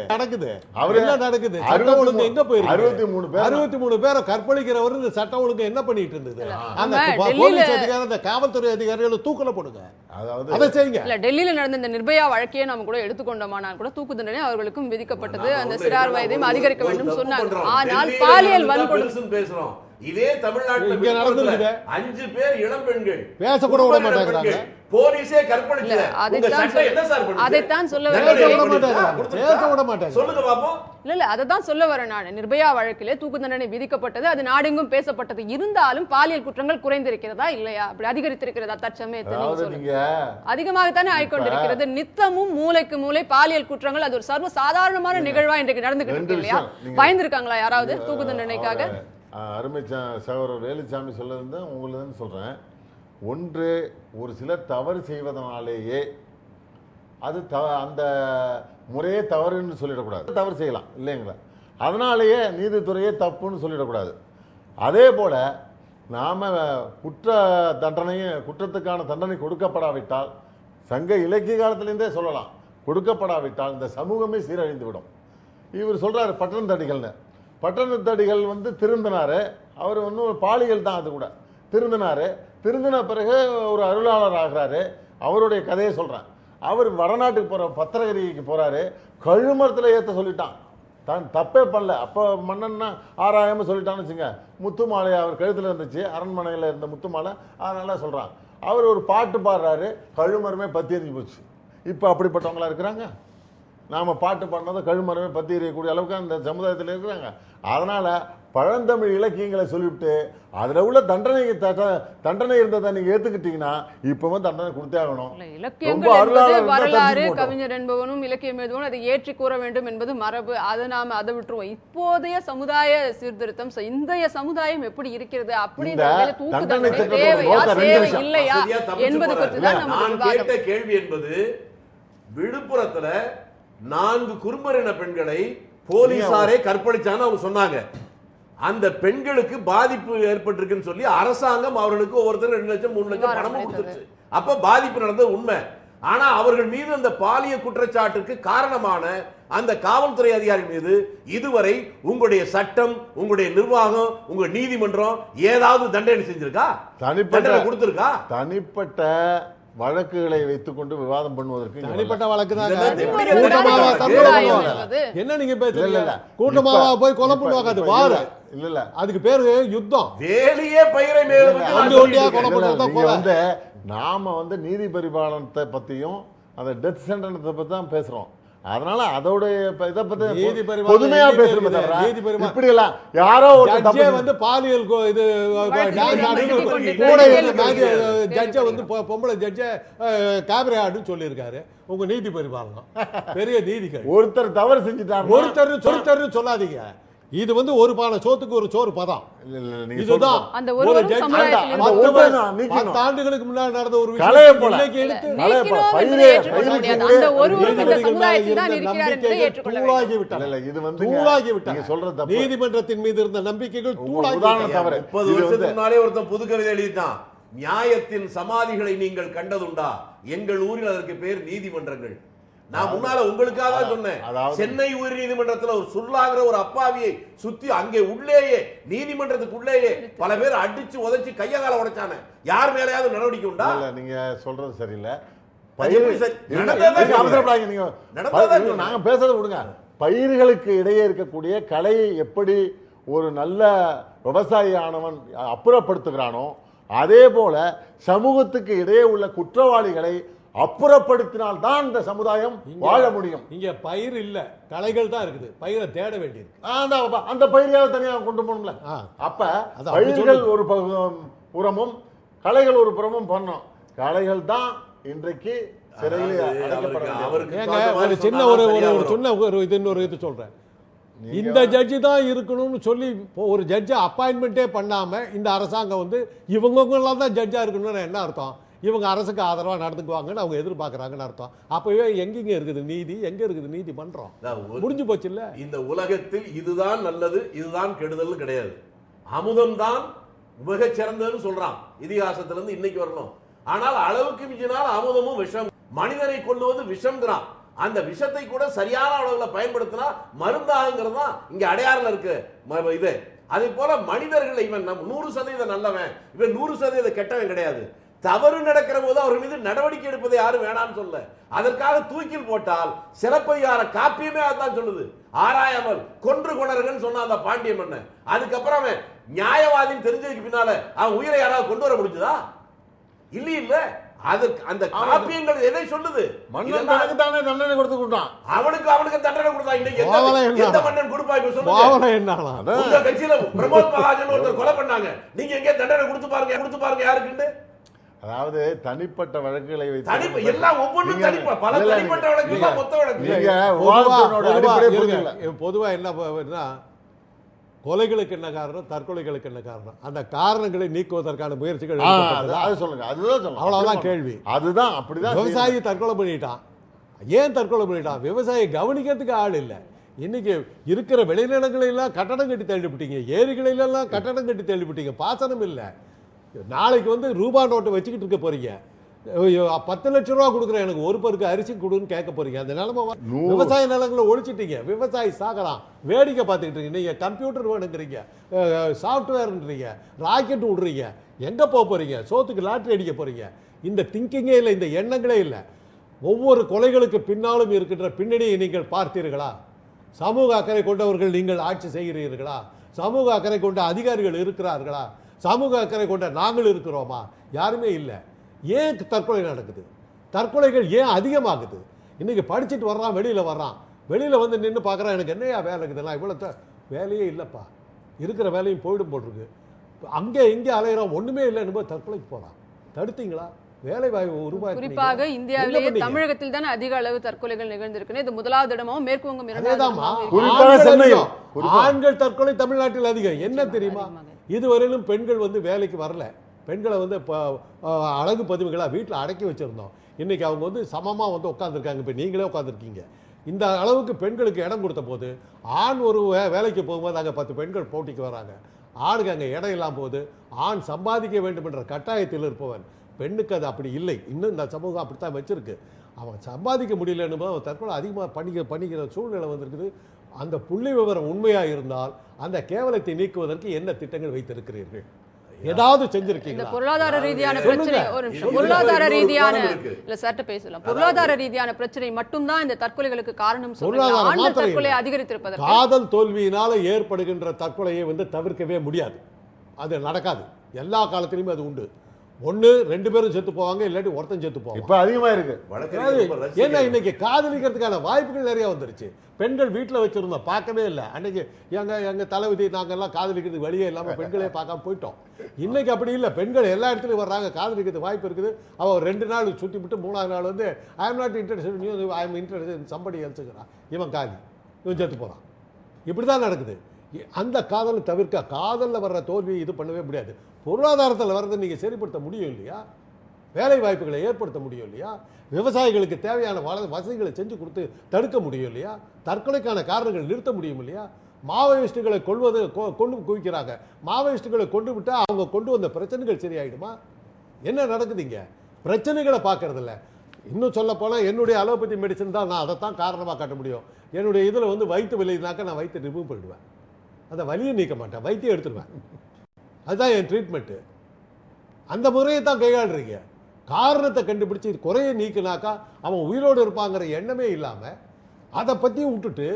என்ன நடக்குது? சட்டம் ஒழுங்கு எங்க போயிருக்கு? 63 பேரை கற்பழிக்கிறவர் இந்த சட்டம் ஒழுங்கு என்ன பண்ணிட்டு இருந்தது? அந்த போலீஸ் அதிகாரி, அந்த காவல்துறை அதிகாரிகளை தூக்கல போடுங்க, அதை செய்யுங்க. இல்ல, டெல்லியில நடந்த இந்த நிர்பயா வழக்கையே நம்ம கூட எடுத்துக்கொண்டோமானால் கூட தூக்கு தண்டனை அவர்களுக்கும் விதிக்கப்பட்டது, அந்த சிறார் வயதையும் அதிகரிக்க வேண்டும் சொன்னாங்க. ஆனால் பாலியல் வன்கொடுமை பேசுறோம். இதே தமிழ்நாட்டில் இங்க நடந்துருக்கு. 5 பேர் இளம் பெண்கள் பேசக்கூட விட மாட்டாங்க, போலீஸே கற்பழிக்கல. அதைத்தான் சொல்ல வரேன். சொல்லுங்க பாப்போம். இல்ல அதைத்தான் சொல்ல வரேன் நான். நிர்பயா வழக்கிலே தூக்கு தண்டனை விதிக்கப்பட்டது, அது நாடெங்கும் பேசப்பட்டது. இருந்தாலும் பாலியல் குற்றங்கள் குறைந்திருக்கிறதா இல்லையா, அப்படி அதிகரித்திருக்கிறதா? தற்சமயத்தில் அதிகமாகத்தானே ஆய்கொண்டிருக்கிறது. நித்தமும் மூளைக்கு மூளை பாலியல் குற்றங்கள், அது ஒரு சர்வ சாதாரணமான நிகழ்வா இன்றைக்கு நடந்துகிட்டு இருக்கு இல்லையா? பயந்துருக்காங்களா யாராவது தூக்கு தண்டனைக்காக? அருமை சகோதரர் வேலுச்சாமி சொல்லதான் உங்களுக்கு சொல்றேன். ஒன்று ஒரு சிலர் தவறு செய்வதனாலேயே அது அந்த முறையே தவறுன்னு சொல்லிடக்கூடாது. தவறு செய்யலாம் இல்லைங்களா, அதனாலேயே நீதித்துறையே தப்புன்னு சொல்லிடக்கூடாது. அதே போல் நாம் குற்றத்துக்கான தண்டனை கொடுக்கப்படாவிட்டால், சங்க இலக்கிய காலத்திலேருந்தே சொல்லலாம், கொடுக்கப்படாவிட்டால் இந்த சமூகமே சீரழிந்து விடும். இவர் சொல்கிறார் பட்டணத்தடிகள்னு. பட்டணத்தடிகள் திருந்தினார். அவர் ஒன்றும் பாலியல் தான், அது கூட திருந்தின பிறகு ஒரு அருளாளர் ஆகிறாரு. அவருடைய கதையை சொல்கிறேன். அவர் வடநாட்டுக்கு போகிற பத்திரகிரிக்கு போகிறாரு. கழுமரத்தில் ஏற்ற சொல்லிட்டான், தான் தப்பே பண்ணல. அப்போ மன்னன்னா ஆராயாமல் சொல்லிட்டான்னு வச்சுங்க. முத்து மாலை அவர் கழுத்தில் இருந்துச்சு, அரண்மனையில் இருந்த முத்து மாலை, அதனால சொல்கிறான். அவர் ஒரு பாட்டு பாடுறாரு, கழுமரமே பற்றி எரிஞ்சு போச்சு. இப்போ அப்படிப்பட்டவங்களா இருக்கிறாங்க. நாம் பாட்டு பாடினதை கழுமரமே பற்றி எறியக்கூடிய அளவுக்கு அந்த சமுதாயத்தில் இருக்கிறாங்க. அதனால் பழந்தமிழ் இலக்கியங்களை சொல்லிவிட்டு அதில் உள்ள தண்டனை இருந்ததை நீங்கள் ஏற்றுக்கிட்டீங்கன்னா இப்போ தண்டனை கொடுத்தே ஆகணும். வரலாறு கவிஞர் என்பவனும் இலக்கியம் எழுதுவனும் அதை ஏற்றி கூற வேண்டும் என்பது மரபு. அதை நாம அதை விட்டுருவோம். இப்போதைய சமுதாய சீர்திருத்தம், இன்றைய சமுதாயம் எப்படி இருக்கிறது, அப்படி தேவையா தேவை இல்லையா என்பது பற்றி தான் நம்ம கேள்வி என்பது. விழுப்புரத்துல 4 குறும்பரின பெண்களை போலீசாரே கற்பழிச்சான்னு அவங்க சொன்னாங்க. அந்த பெண்களுக்கு பாதிப்பு ஏற்பட்டிருக்குன்னு சொல்லி அரசாங்கம் அவர்களுக்கு ஒவ்வொருத்தரும் 2 லட்சம் 3 லட்சம் பணமும் கொடுத்துருச்சு. அப்ப பாதிப்பு நடந்தது உண்மை. ஆனா அவர்கள் மீது அந்த பாலியல் குற்றச்சாட்டுக்கு காரணமான அந்த காவல்துறை அதிகாரி மீது இதுவரை உங்களுடைய சட்டம், உங்களுடைய நிர்வாகம், உங்க நீதிமன்றம் ஏதாவது தண்டனை செஞ்சிருக்கா? தண்டனை கொடுத்திருக்கா? தனிப்பட்ட வழக்குகளை வைத்துக் கொண்டு விவாதம் பண்ணுவதற்கு தனிப்பட்ட வழக்கு தான். என்ன நீங்க பேசுறீங்க? கூட்டமாவா போய் கொலை பண்ணுவாங்க. அது வார இல்ல, அதுக்கு பேரு யுத்தம். வேலையே பயிரை நாம நீதி பரிபாலனத்தை பத்தியும் அந்த டெத் சென்டென்ஸை பத்தி தான் பேசுறோம். அதனால அதோட இதை பத்தி பொதுமையா பேசுறோம். இப்படி எல்லாம் யாரோ பாலியல் இது ஜட்ஜ பொம்பளை ஜட்ஜ கேமரா ஆடுன்னு சொல்லியிருக்காரு. உங்க நீதி பரிபாலனம் பெரிய நீதிகள். ஒருத்தர் தவறு செஞ்சுட்டாரு, ஒருத்தர் சொல்லாதீங்க. இது ஒரு பானை சோத்துக்கு ஒரு சோறு பதம். இதுதான் ஒரு ஆண்டுகளுக்கு முன்னாடி நடந்த ஒரு நீதிமன்றத்தின் மீது இருந்த நம்பிக்கைகள் தூளாகி. 30 வருஷத்துக்கு முன்னாலே ஒருத்தன் புது கவிதை எழுதிட்டான். நியாயத்தின் சமாதிகளை நீங்கள் கண்டதுண்டா? எங்கள் ஊரில் அதற்கு பேர் நீதிமன்றங்கள். நான் முன்னால உங்களுக்காக சொன்னேன். சென்னை உயர் நீதிமன்றத்தில் ஒரு சுருளாகிற ஒரு அப்பாவியை சுத்தி அங்கே உள்ளேயே நீதிமன்றத்துக்குள்ளேயே பல பேர் அடிச்சு உதைச்சு கையகால உடைச்சானே. யார் மேலேயாவது நடவடிக்கை உண்டா? நீங்க சொல்றது சரியில்லை. நாங்க பேசுறத விடுங்க. பயிர்களுக்கு இடையே இருக்கக்கூடிய கலையை எப்படி ஒரு நல்ல விவசாயியானவன் அப்புறப்படுத்துகிறானோ, அதே போல சமூகத்துக்கு இடையே உள்ள குற்றவாளிகளை அப்புறப்படுத்தினால் தான் இந்த சமுதாயம் வாழ முடியும். இங்க பயிர் இல்ல, கலைகள் தான் இருக்குது. பயிரை தேட வேண்டியது. அந்த பயிரையாவது தனியாக கொண்டு போகணும்ல. அப்ப பயிர்கள் ஒரு புறமும் கலைகள் ஒரு புறமும் பண்ணோம். கலைகள் தான் இன்றைக்கு சிறையில் ஒரு சின்ன ஒரு இது சொல்றேன். இந்த ஜட்ஜி தான் இருக்கணும்னு சொல்லி ஒரு ஜட்ஜை அப்பாயின்மெண்ட்டே பண்ணாம இந்த அரசாங்கம் இவங்கெல்லாம் தான் ஜட்ஜா இருக்கணும்னு என்ன அர்த்தம்? இவங்க அரசுக்கு ஆதரவாக நடந்துக்குவாங்கன்னு அவங்க எதிர்பார்க்குறாங்கன்னு அர்த்தம். அப்பவே எங்கெங்க இருக்குது நீதி? எங்க இருக்குது நீதிமன்றம்? முடிஞ்சு போச்சு இல்ல. இந்த உலகத்தில் இதுதான் நல்லது, இதுதான் கெடுதல் கிடையாது. அமுதம் தான் மிக சிறந்ததுன்னு சொல்றான் இதிகாசத்திலிருந்து இன்னைக்கு வரணும். ஆனால் அளவுக்கு மிஞ்சினால் அமுதமும் விஷம். மனிதனை கொள்ளுவது விஷம்ங்கிறான். அந்த விஷத்தை கூட சரியான அளவுல பயன்படுத்தினா மருந்தாகுங்கிறது தான் இங்க அடையாறுல இருக்கு இது. அதே போல மனிதர்கள் இவன் 100% நல்லவன், இவன் 100% கெட்டவன் கிடையாது. தவறு நடக்கிற போது அவர்கள் மீது நடவடிக்கை எடுப்பதை யாரும் வேணாம்னு சொல்ல. அதற்காக தூக்கில் போட்டால் சிலப்பதிகார காப்பியமே அதான் சொல்லுது. ஆராயாமல் கொன்று கொணர்கள் சொன்ன அந்த பாண்டிய மன்னன். அதுக்கப்புறம் அவன் நியாயவாதின்னு தெரிஞ்சதுக்கு பின்னால அவன் உயிரை யாராவது கொண்டு வர முடிஞ்சதா? இல்ல. அதுக்கு அந்த காப்பியங்கள் எதை சொல்லுது? மன்னனுக்கு தானே தண்டனை கொடுத்துட்டான். அவனுக்கு தண்டனை கொடுத்தான். இன்னைக்கு எந்த மன்னன் கொடுப்பா? இப்ப சொல்லுங்க. உங்க கட்சியில பிரமோத் மகாஜன் ஒருத்தர் கொலை பண்ணாங்க. நீங்க எங்க தண்டனை கொடுத்து பாருங்க யாருக்குன்னு. அதாவது தனிப்பட்ட வழக்குகளை பொதுவா என்ன கொலைகளுக்கு என்ன காரணம், தற்கொலைகளுக்கு என்ன காரணம், அந்த காரணங்களை நீக்குவதற்கான முயற்சிகள் அது சொல்லுங்க, அதுதான் சொல்லுங்க. அவ்வளவுதான் கேள்வி. அதுதான் அப்படிதான். விவசாயி தற்கொலை பண்ணிட்டான். ஏன் தற்கொலை பண்ணிட்டான்? விவசாயி கவனிக்கிறதுக்கு ஆள் இல்லை. இன்னைக்கு இருக்கிற விளைநிலங்களெல்லாம் கட்டடம் கட்டி தள்ளிவிட்டீங்க, ஏரிகளிலெல்லாம் கட்டடம் கட்டி தள்ளிவிட்டீங்க, பாசனம் இல்லை. நாளைக்கு வந்து ரூபா நோட்டை வச்சுக்கிட்டு இருக்க போறீங்க. 10 லட்சம் ரூபா கொடுக்குறேன் எனக்கு ஒரு பருக்கு அரிசி கொடுன்னு கேட்க போறீங்க. அந்த நிலைமை விவசாய நிலங்களை ஒழிச்சிட்டீங்க. விவசாயி சாகலாம், வேடிக்கை பார்த்துக்கிட்டு இருக்கீங்க. நீங்க கம்ப்யூட்டர் வேணுங்கிறீங்க, சாஃப்ட்வேர்ன்றீங்க, ராக்கெட் விடுறீங்க. எங்க போக போறீங்க? சோத்துக்கு லாட்டரி அடிக்க போறீங்க. இந்த திங்கிங்கே இல்லை, இந்த எண்ணங்களே இல்லை. ஒவ்வொரு கொலைகளுக்கு பின்னாலும் இருக்கின்ற பின்னணியை நீங்கள் பார்த்தீர்களா? சமூக அக்கறை கொண்டவர்கள் நீங்கள் ஆட்சி செய்கிறீர்களா? சமூக அக்கறை கொண்ட அதிகாரிகள் இருக்கிறார்களா? சமூக அக்கறை கொண்ட நாங்கள் இருக்கிறோமா? யாருமே இல்லை. ஏன் தற்கொலை நடக்குது? தற்கொலைகள் ஏன் அதிகமாகுது? இன்னைக்கு படிச்சுட்டு வர்றான், வெளியில் வந்து நின்று பார்க்குறான், எனக்கு என்னையா வேலை இருக்குதுன்னா, இவ்வளோ வேலையே இல்லைப்பா, இருக்கிற வேலையும் போயிடும் போட்டிருக்கு, அங்கே இங்கே அலையிறோம், ஒன்றுமே இல்லைன்னு போய் தற்கொலைக்கு போகிறான். தடுத்தீங்களா? வேலை வாய்ப்பு உருவாக்கி. குறிப்பாக இந்தியாவிலேயே தமிழகத்தில் தான் அதிக அளவு தற்கொலைகள் நிகழ்ந்திருக்கு. இது முதலாவது இடமாவும் மேற்குவங்கம் ஆண்கள் தற்கொலை தமிழ்நாட்டில் அதிகம். என்ன தெரியுமா? இதுவரையிலும் பெண்கள் வந்து வேலைக்கு வரல. பெண்களை வந்து அழகு பதிவுகளாக வீட்டில் அடக்கி வச்சுருந்தோம். இன்றைக்கி அவங்க வந்து சமமாக வந்து உட்காந்துருக்காங்க. இப்போ நீங்களே உட்காந்துருக்கீங்க. இந்த அளவுக்கு பெண்களுக்கு இடம் கொடுத்த போது ஆண் ஒரு வேலைக்கு போகும்போது அங்கே 10 பெண்கள் போட்டிக்கு வராங்க. ஆணுக்கு அங்கே இடம் இல்லாமல் போகுது. ஆண் சம்பாதிக்க வேண்டும் என்ற கட்டாயத்தில் இருப்பவன். பெண்ணுக்கு அது அப்படி இல்லை. இன்னும் இந்த சமூகம் அப்படித்தான் வச்சிருக்கு. அவன் சம்பாதிக்க முடியலன்னு அவன் தற்கொலை அதிகமாக பண்ணிக்கிற சூழ்நிலை வந்திருக்குது. அந்த புள்ளி விவரம் உண்மையாக இருந்தால் அந்த கேவலத்தை நீக்குவதற்கு என்ன திட்டங்கள் வைத்திருக்கிறீர்கள்? ஏதாவது செஞ்சிருக்கீங்களா? பொருளாதார ரீதியான பிரச்சனை, ஒரு நிமிஷம், பொருளாதார ரீதியான இல்ல சட்ட பேசலாம். பொருளாதார ரீதியான பிரச்சனை மட்டும்தான் இந்த தற்கொலைகளுக்கு காரணம் சொல்றாங்க. தற்கொலை அதிகரித்திருப்பதற்கு காதல் தோல்வியினால ஏற்படுகின்ற தற்கொலையை வந்து தவிர்க்கவே முடியாது. அது நடக்காது. எல்லா காலத்திலுமே அது உண்டு. ஒன்று 2 பேரும் செத்து போவாங்க, இல்லாட்டி ஒருத்தன் செத்து போவாங்க. இப்போ அதிகமாக இருக்கு. ஏன்னா இன்னைக்கு காதலிக்கிறதுக்கான வாய்ப்புகள் நிறைய வந்துருச்சு. பெண்கள் வீட்டில் வச்சிருந்தோம், பார்க்கவே இல்லை. அன்னைக்கு எங்க தலைவிதி நாங்கெல்லாம் காதலிக்கிறதுக்கு வழியே இல்லாமல் பெண்களே பார்க்காம போயிட்டோம். இன்னைக்கு அப்படி இல்லை. பெண்கள் எல்லா இடத்துலையும் வர்றாங்க, காதலிக்கிறதுக்கு வாய்ப்பு இருக்குது. அவள் 2 நாள் சுற்றி விட்டு 3ஆவது நாள் வந்து I am not interested in you, I am interested in somebody எல்ஸ்ங்கிறான். இவன் காலி, இவன் செத்து போகிறான். இப்படி தான் நடக்குது. அந்த காதலை தவிர்க்க, காதலில் வர்ற தோல்வியை இது பண்ணவே முடியாது. பொருளாதாரத்தில் வர்றதை நீங்கள் சரிப்படுத்த முடியும் இல்லையா? வேலை வாய்ப்புகளை ஏற்படுத்த முடியும் இல்லையா? விவசாயிகளுக்கு தேவையான வசதிகளை செஞ்சு கொடுத்து தடுக்க முடியும் இல்லையா? தற்கொலைக்கான காரணங்கள் நிறுத்த முடியும் இல்லையா? மாவோயிஸ்டுகளை கொண்டு குவிக்கிறாங்க. மாவோயிஸ்டுகளை கொண்டு விட்டால் அவங்க கொண்டு வந்த பிரச்சனைகள் சரியாயிடுமா? என்ன நடக்குதுங்க? பிரச்சனைகளை பார்க்கறதில்ல. இன்னும் சொல்ல போனால் என்னுடைய அலோபதி மெடிசன் தான், நான் அதைத்தான் காரணமாக காட்ட முடியும். என்னுடைய இதில் வந்து வயிற்று வலினாக்கா நான் வயிற்று ரிமூவ் பண்ணிடுவேன். அந்த வலியை நீக்க மாட்டேன், வைத்தியம் எடுத்துடுவேன். அதுதான் என் ட்ரீட்மெண்ட்டு. அந்த முறையை தான் கையாளுறீங்க. காரணத்தை கண்டுபிடிச்சி குறையை நீக்கினாக்கா அவன் உயிரோடு இருப்பாங்கிற எண்ணமே இல்லாமல் அதை பற்றியும் விட்டுட்டு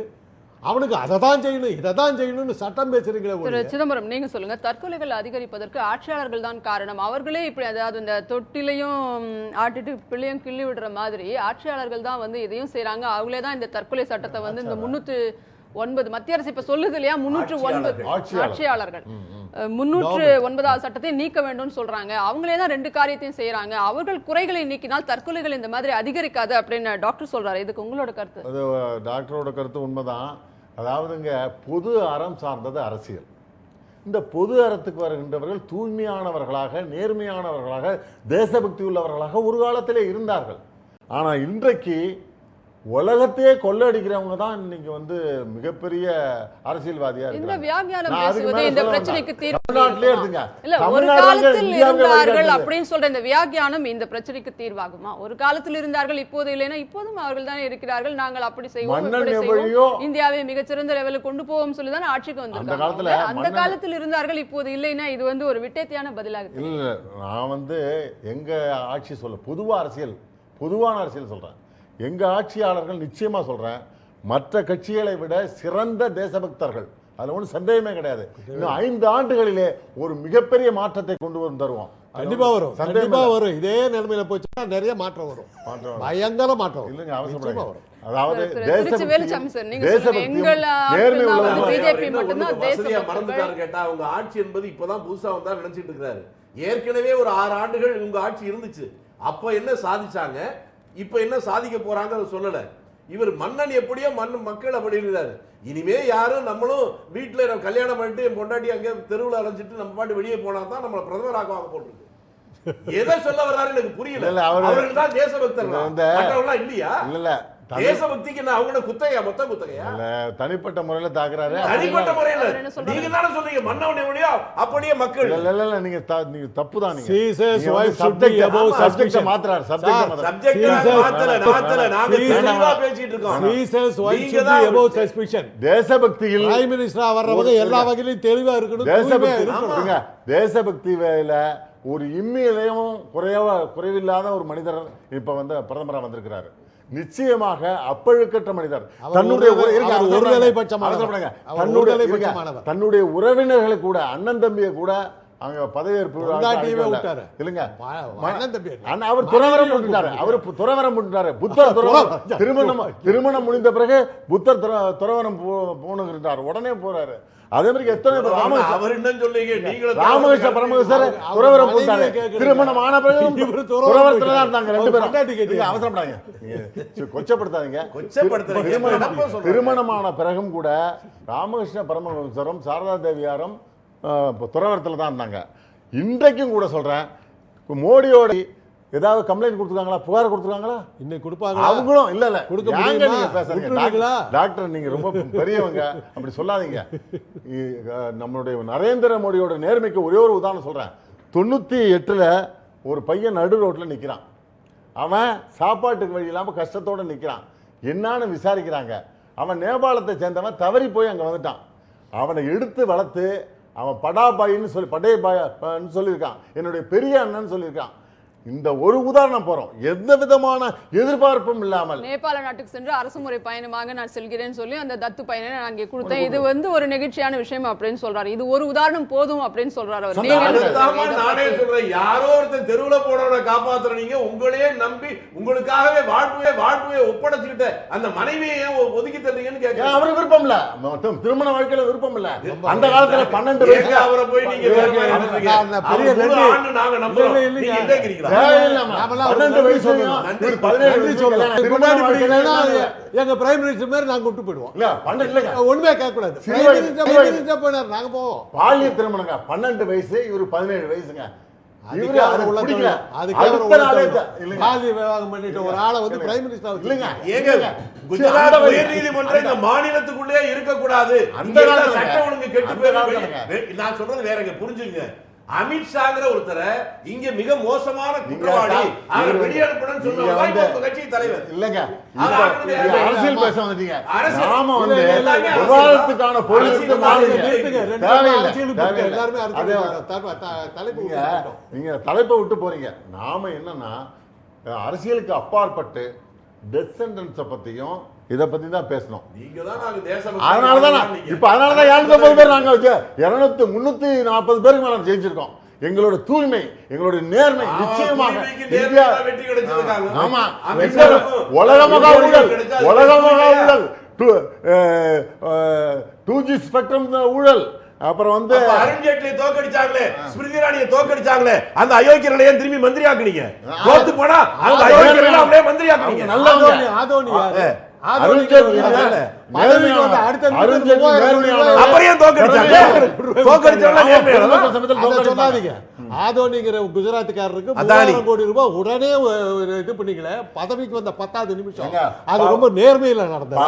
அவனுக்கு அதை தான் செய்யணும், இதை தான் செய்யணும்னு சட்டம் பேசுறீங்களே. திரு சிதம்பரம், நீங்க சொல்லுங்க, தற்கொலைகள் அதிகரிப்பதற்கு ஆட்சியாளர்கள் தான் காரணம். அவர்களே இப்படி, அதாவது இந்த தொட்டிலையும் ஆட்டிட்டு பிள்ளையும் கிள்ளி விடுற மாதிரி ஆட்சியாளர்கள் தான் வந்து இதையும் செய்யறாங்க. அவங்களே தான் இந்த தற்கொலை சட்டத்தை வந்து இந்த 309 மத்திய அரசு இப்ப சொல்லுது இல்லையா, 309 ஆட்சியாளர்கள் 309வது சட்டத்தை நீக்க வேண்டும் சொல்றாங்க. அவங்களே தான் 2 காரியத்தையும் செய்யறாங்க. அவர்கள் குறைகளை நீக்கினால் தற்கொலைகள் இந்த மாதிரி அதிகரிக்காது அப்படின்னு டாக்டர் சொல்றாரு. இதுக்கு உங்களோட கருத்து? அது டாக்டரோட கருத்து உண்மைதான். அதாவதுங்க, பொது அறம் சார்ந்தது அரசியல். இந்த பொது அறத்துக்கு வருகின்றவர்கள் தூய்மையானவர்களாக, நேர்மையானவர்களாக, தேசபக்தி உள்ளவர்களாக ஒரு காலத்திலே இருந்தார்கள். ஆனால் இன்றைக்கு உலகத்தையே கொள்ளடிக்கிறவங்க தான் இன்னைக்கு வந்து மிகப்பெரிய அரசியல்வாதியா இந்த இருக்காங்க. வியாக்கியானம் பேசுவது இந்த பிரச்சனைக்கு தீர்வு தமிழ்நாட்டிலே எடுத்துங்க. இல்ல, ஒரு காலத்தில் இருந்தார்கள் அப்படின்னு சொல்ற இந்த வியாக்கியானம் இந்த பிரச்சனைக்கு தீர்வாகுமா? ஒரு காலத்தில் இருந்தார்கள், இப்போது இல்லைன்னா இப்போதும் அவர்கள் தானே இருக்கிறார்கள். நாங்கள் அப்படி செய்வோம், இப்படி செய்வோம், இந்தியாவை மிகச்சிறந்த லெவலுக்கு கொண்டு போவோம் சொல்லிதான் ஆட்சிக்கு வந்திருக்காங்க. அந்த காலத்தில் இருந்தார்கள், இப்போது இல்லைன்னா இது வந்து ஒரு விட்டேத்தியான பதிலாக இல்ல. நான் வந்து எங்க ஆட்சி சொல்ல பொதுவான அரசியல் சொல்றேன். எங்க ஆட்சியாளர்கள் நிச்சயமா சொல்றேன், மற்ற கட்சிகளை விட சிறந்த தேசபக்தர்கள். அதுல ஒன்றும் சந்தேகமே கிடையாது. இன்னும் 5 ஆண்டுகளிலே ஒரு மிகப்பெரிய மாற்றத்தை கொண்டு வந்து தருவோம். கண்டிப்பா வரும், கண்டிப்பா வரும். இதே நிலைமையில போச்சுன்னா நிறைய மாற்றம் வரும், பயங்கர மாற்றம் இல்லைங்க, அவசியம் வரும். அதாவது கேட்டா அவங்க ஆட்சி என்பது இப்பதான் புதுசா வந்தா நினைச்சிட்டு இருக்கிறாரு. ஏற்கனவே ஒரு 6 ஆண்டுகள் உங்க ஆட்சி இருந்துச்சு. அப்ப என்ன சாதிச்சாங்க, இப்ப என்ன சாதிக்க போறாங்க சொல்லல. இவர் மன்னன் எப்படியோ மக்கள் அப்படி இருக்கிறாரு. இனிமே யாரும் நம்மளும் வீட்டுல கல்யாணம் பண்ணிட்டு என் பொண்டாட்டி அங்கே தெருவில் அழைச்சிட்டு நம்ம பாட்டு வெளியே போனா தான் நம்மளை பிரதமர் ஆக்குவாங்க போட்டிருக்கு. எதை சொல்ல வர்றாரு எனக்கு புரியல. அவர்கள் தான் தேசபக்தர்கள் இல்லையா? இல்ல தேசபக்திக்கு நான் அவங்க குத்தகையா மொத்த குத்தகையா? தனிப்பட்ட முறையில தாக்குறாரு. தனிப்பட்ட முறையில நீங்க தானே சொன்னீங்க மன்னவனே வழியா அப்படியே மக்கள். இல்ல நீங்க தப்பு தான். நீங்க சப்ஜெக்ட் மாத்துறாரு. தேசபக்தியில் பிரைம் மினிஸ்டரா வர்றவங்க எல்லா வகையிலும் தெளிவா இருக்கணும். தேசபக்தி வேல ஒரு இம்மியிலையும் குறைவில்லாத ஒரு மனிதர் இப்ப பிரதமரா வந்திருக்கிறாரு. நிச்சயமாக அப்பழுக்கற்ற மனிதர். தன்னுடைய உறவினர்களை கூட அண்ணன் தம்பியை கூட அங்க பதவியேற்பு இல்லைங்க. அவர் துறவரம் விட்டுட்டாரு. அவர் துறவரம் விட்டுட்டாரு. புத்தர் திருமணம் முடிந்த பிறகு புத்தர் துறவரம் போனுங்கிறார். உடனே போறாரு. அதே மாதிரி எத்தனை ராமகிருஷ்ண பரமஹம்சர் துறவரம் போட்டாரு. திருமணம் ஆன பிறகு துறவரத்துல தான் இருந்தாங்க ரெண்டு பேரும். அவசரப்படாதீங்க, கொச்சப்படுத்தாதீங்க. திருமணமான பிறகும் கூட ராமகிருஷ்ண பரமஹம்சரும் சாரதா தேவியாரும் துறவரத்துல தான் இருந்தாங்க. இன்றைக்கும் கூட சொல்றேன், மோடியோட ஏதாவது கம்ப்ளைண்ட் கொடுத்துருக்காங்களா, புகார் கொடுத்துருக்காங்களா? இன்னைக்கு கொடுப்பாங்க அவங்களும். இல்ல நீங்க பேசுறீங்க டாக்டர், நீங்க ரொம்ப பெரியவங்க, அப்படி சொல்லாதீங்க. நம்மளுடைய நரேந்திர மோடியோட நேர்மைக்கு ஒரே ஒரு உதாரணம் சொல்றேன். 98ல் ஒரு பையன் நடு ரோட்ல நிக்கிறான். அவன் சாப்பாட்டுக்கு வழி இல்லாம கஷ்டத்தோட நிக்கிறான். என்னன்னு விசாரிக்கிறாங்க. அவன் நேபாளத்தை சேர்ந்தவன், தவறி போய் அங்க வந்துட்டான். அவனை எடுத்து வளர்த்து அவன் படாபாயின்னு சொல்லி படேபாயின்னு சொல்லியிருக்கான். என்னுடைய பெரிய அண்ணன் சொல்லியிருக்கான். இந்த ஒரு உதாரணம் போறோம். எந்த விதமான எதிர்பார்ப்பும் இல்லாமல் நேபாள நாட்டுக்கு சென்று அரசு முறை பயணமாக நான் செல்கிறேன்னு சொல்லி அந்த தத்து பயனை நான் அங்கே கொடுத்தேன். இது ஒரு நெகிழ்ச்சியான விஷயம் அப்படின்னு சொல்றாரு. இது ஒரு உதாரணம் போதும் அப்படின்னு சொல்றாரு அவர். நானே சொல்றேன், யாரோ ஒருத்தர் தெருவுல போனவரை காப்பாத்துற நீங்க உங்களையே நம்பி உங்களுக்காகவே வாழ்க்கையை ஒப்படைச்சுக்கிட்ட அந்த மனைவியை ஒதுக்கி தந்தீங்கன்னு கேட்க அவருக்கு விருப்பம் இல்ல. திருமண வாழ்க்கையில விருப்பம் இல்ல. அந்த காலத்துல 12 வயசு அவரை போய் நீங்க நாங்க நம்புறோம். எங்க பிரைம் மினிஸ்டர் மாதிரி நாங்க விட்டு போயிடுவோம். ஒண்ணுமே கேட்க கூடாது. நாங்க போவோம். பாலிய திருமணங்க 12 வயசு, இவரு 17 வயசுங்க. மாநிலத்துக்குள்ளே இருக்கக்கூடாது. சட்டம் ஒழுங்கு கெட்டு நான் சொல்றது வேறங்க, புரிஞ்சுங்க. அமித்ஷாங்கிற ஒருத்தரை இங்க மிக மோசமான குற்றவாளி அவர் வெளியேறப்படும் சொன்ன கட்சி தலைவர் இல்லங்க. அரசியல் பேச வந்துட்டீங்க. நாம விவாதத்துக்கான பொருளுக்கு நீங்க தலைப்பை விட்டு போறீங்க. நாம என்னன்னா அரசியலுக்கு அப்பாற்பட்டு டெத் சென்டென்ஸை பத்தியும் இதை பத்தி தான் பேசணும். அதனாலதான் 250 பேர் நாங்க 340 பேருக்கு மேல ஜெயிச்சிருக்கோம். எங்களோட தூய்மை, எங்களுடைய நேர்மை நிச்சயமாக உலகமாக ஊழல் 2G ஸ்பெக்ட்ரம் ஊழல், அப்புறம் அருண்ஜேட்லியை தோக்கடிச்சாங்களே, ஸ்மிருதி இரானியை தோக்கடிச்சாங்களே, அந்த அயோக்கியர்களை ஏன் திரும்பி மந்திரி ஆக்குனீங்க? தோத்து போனா அந்த அயோக்கியர்களை அப்படியே மந்திரி ஆக்குனீங்க. ஆதோனிங்கிற குஜராத்துக்காரருக்கு 3000 கோடி ரூபாய் உடனே இது பண்ணீங்களே, பதவிக்கு வந்த 10வது நிமிஷம். அது ரொம்ப நேர்மையில நடந்தது.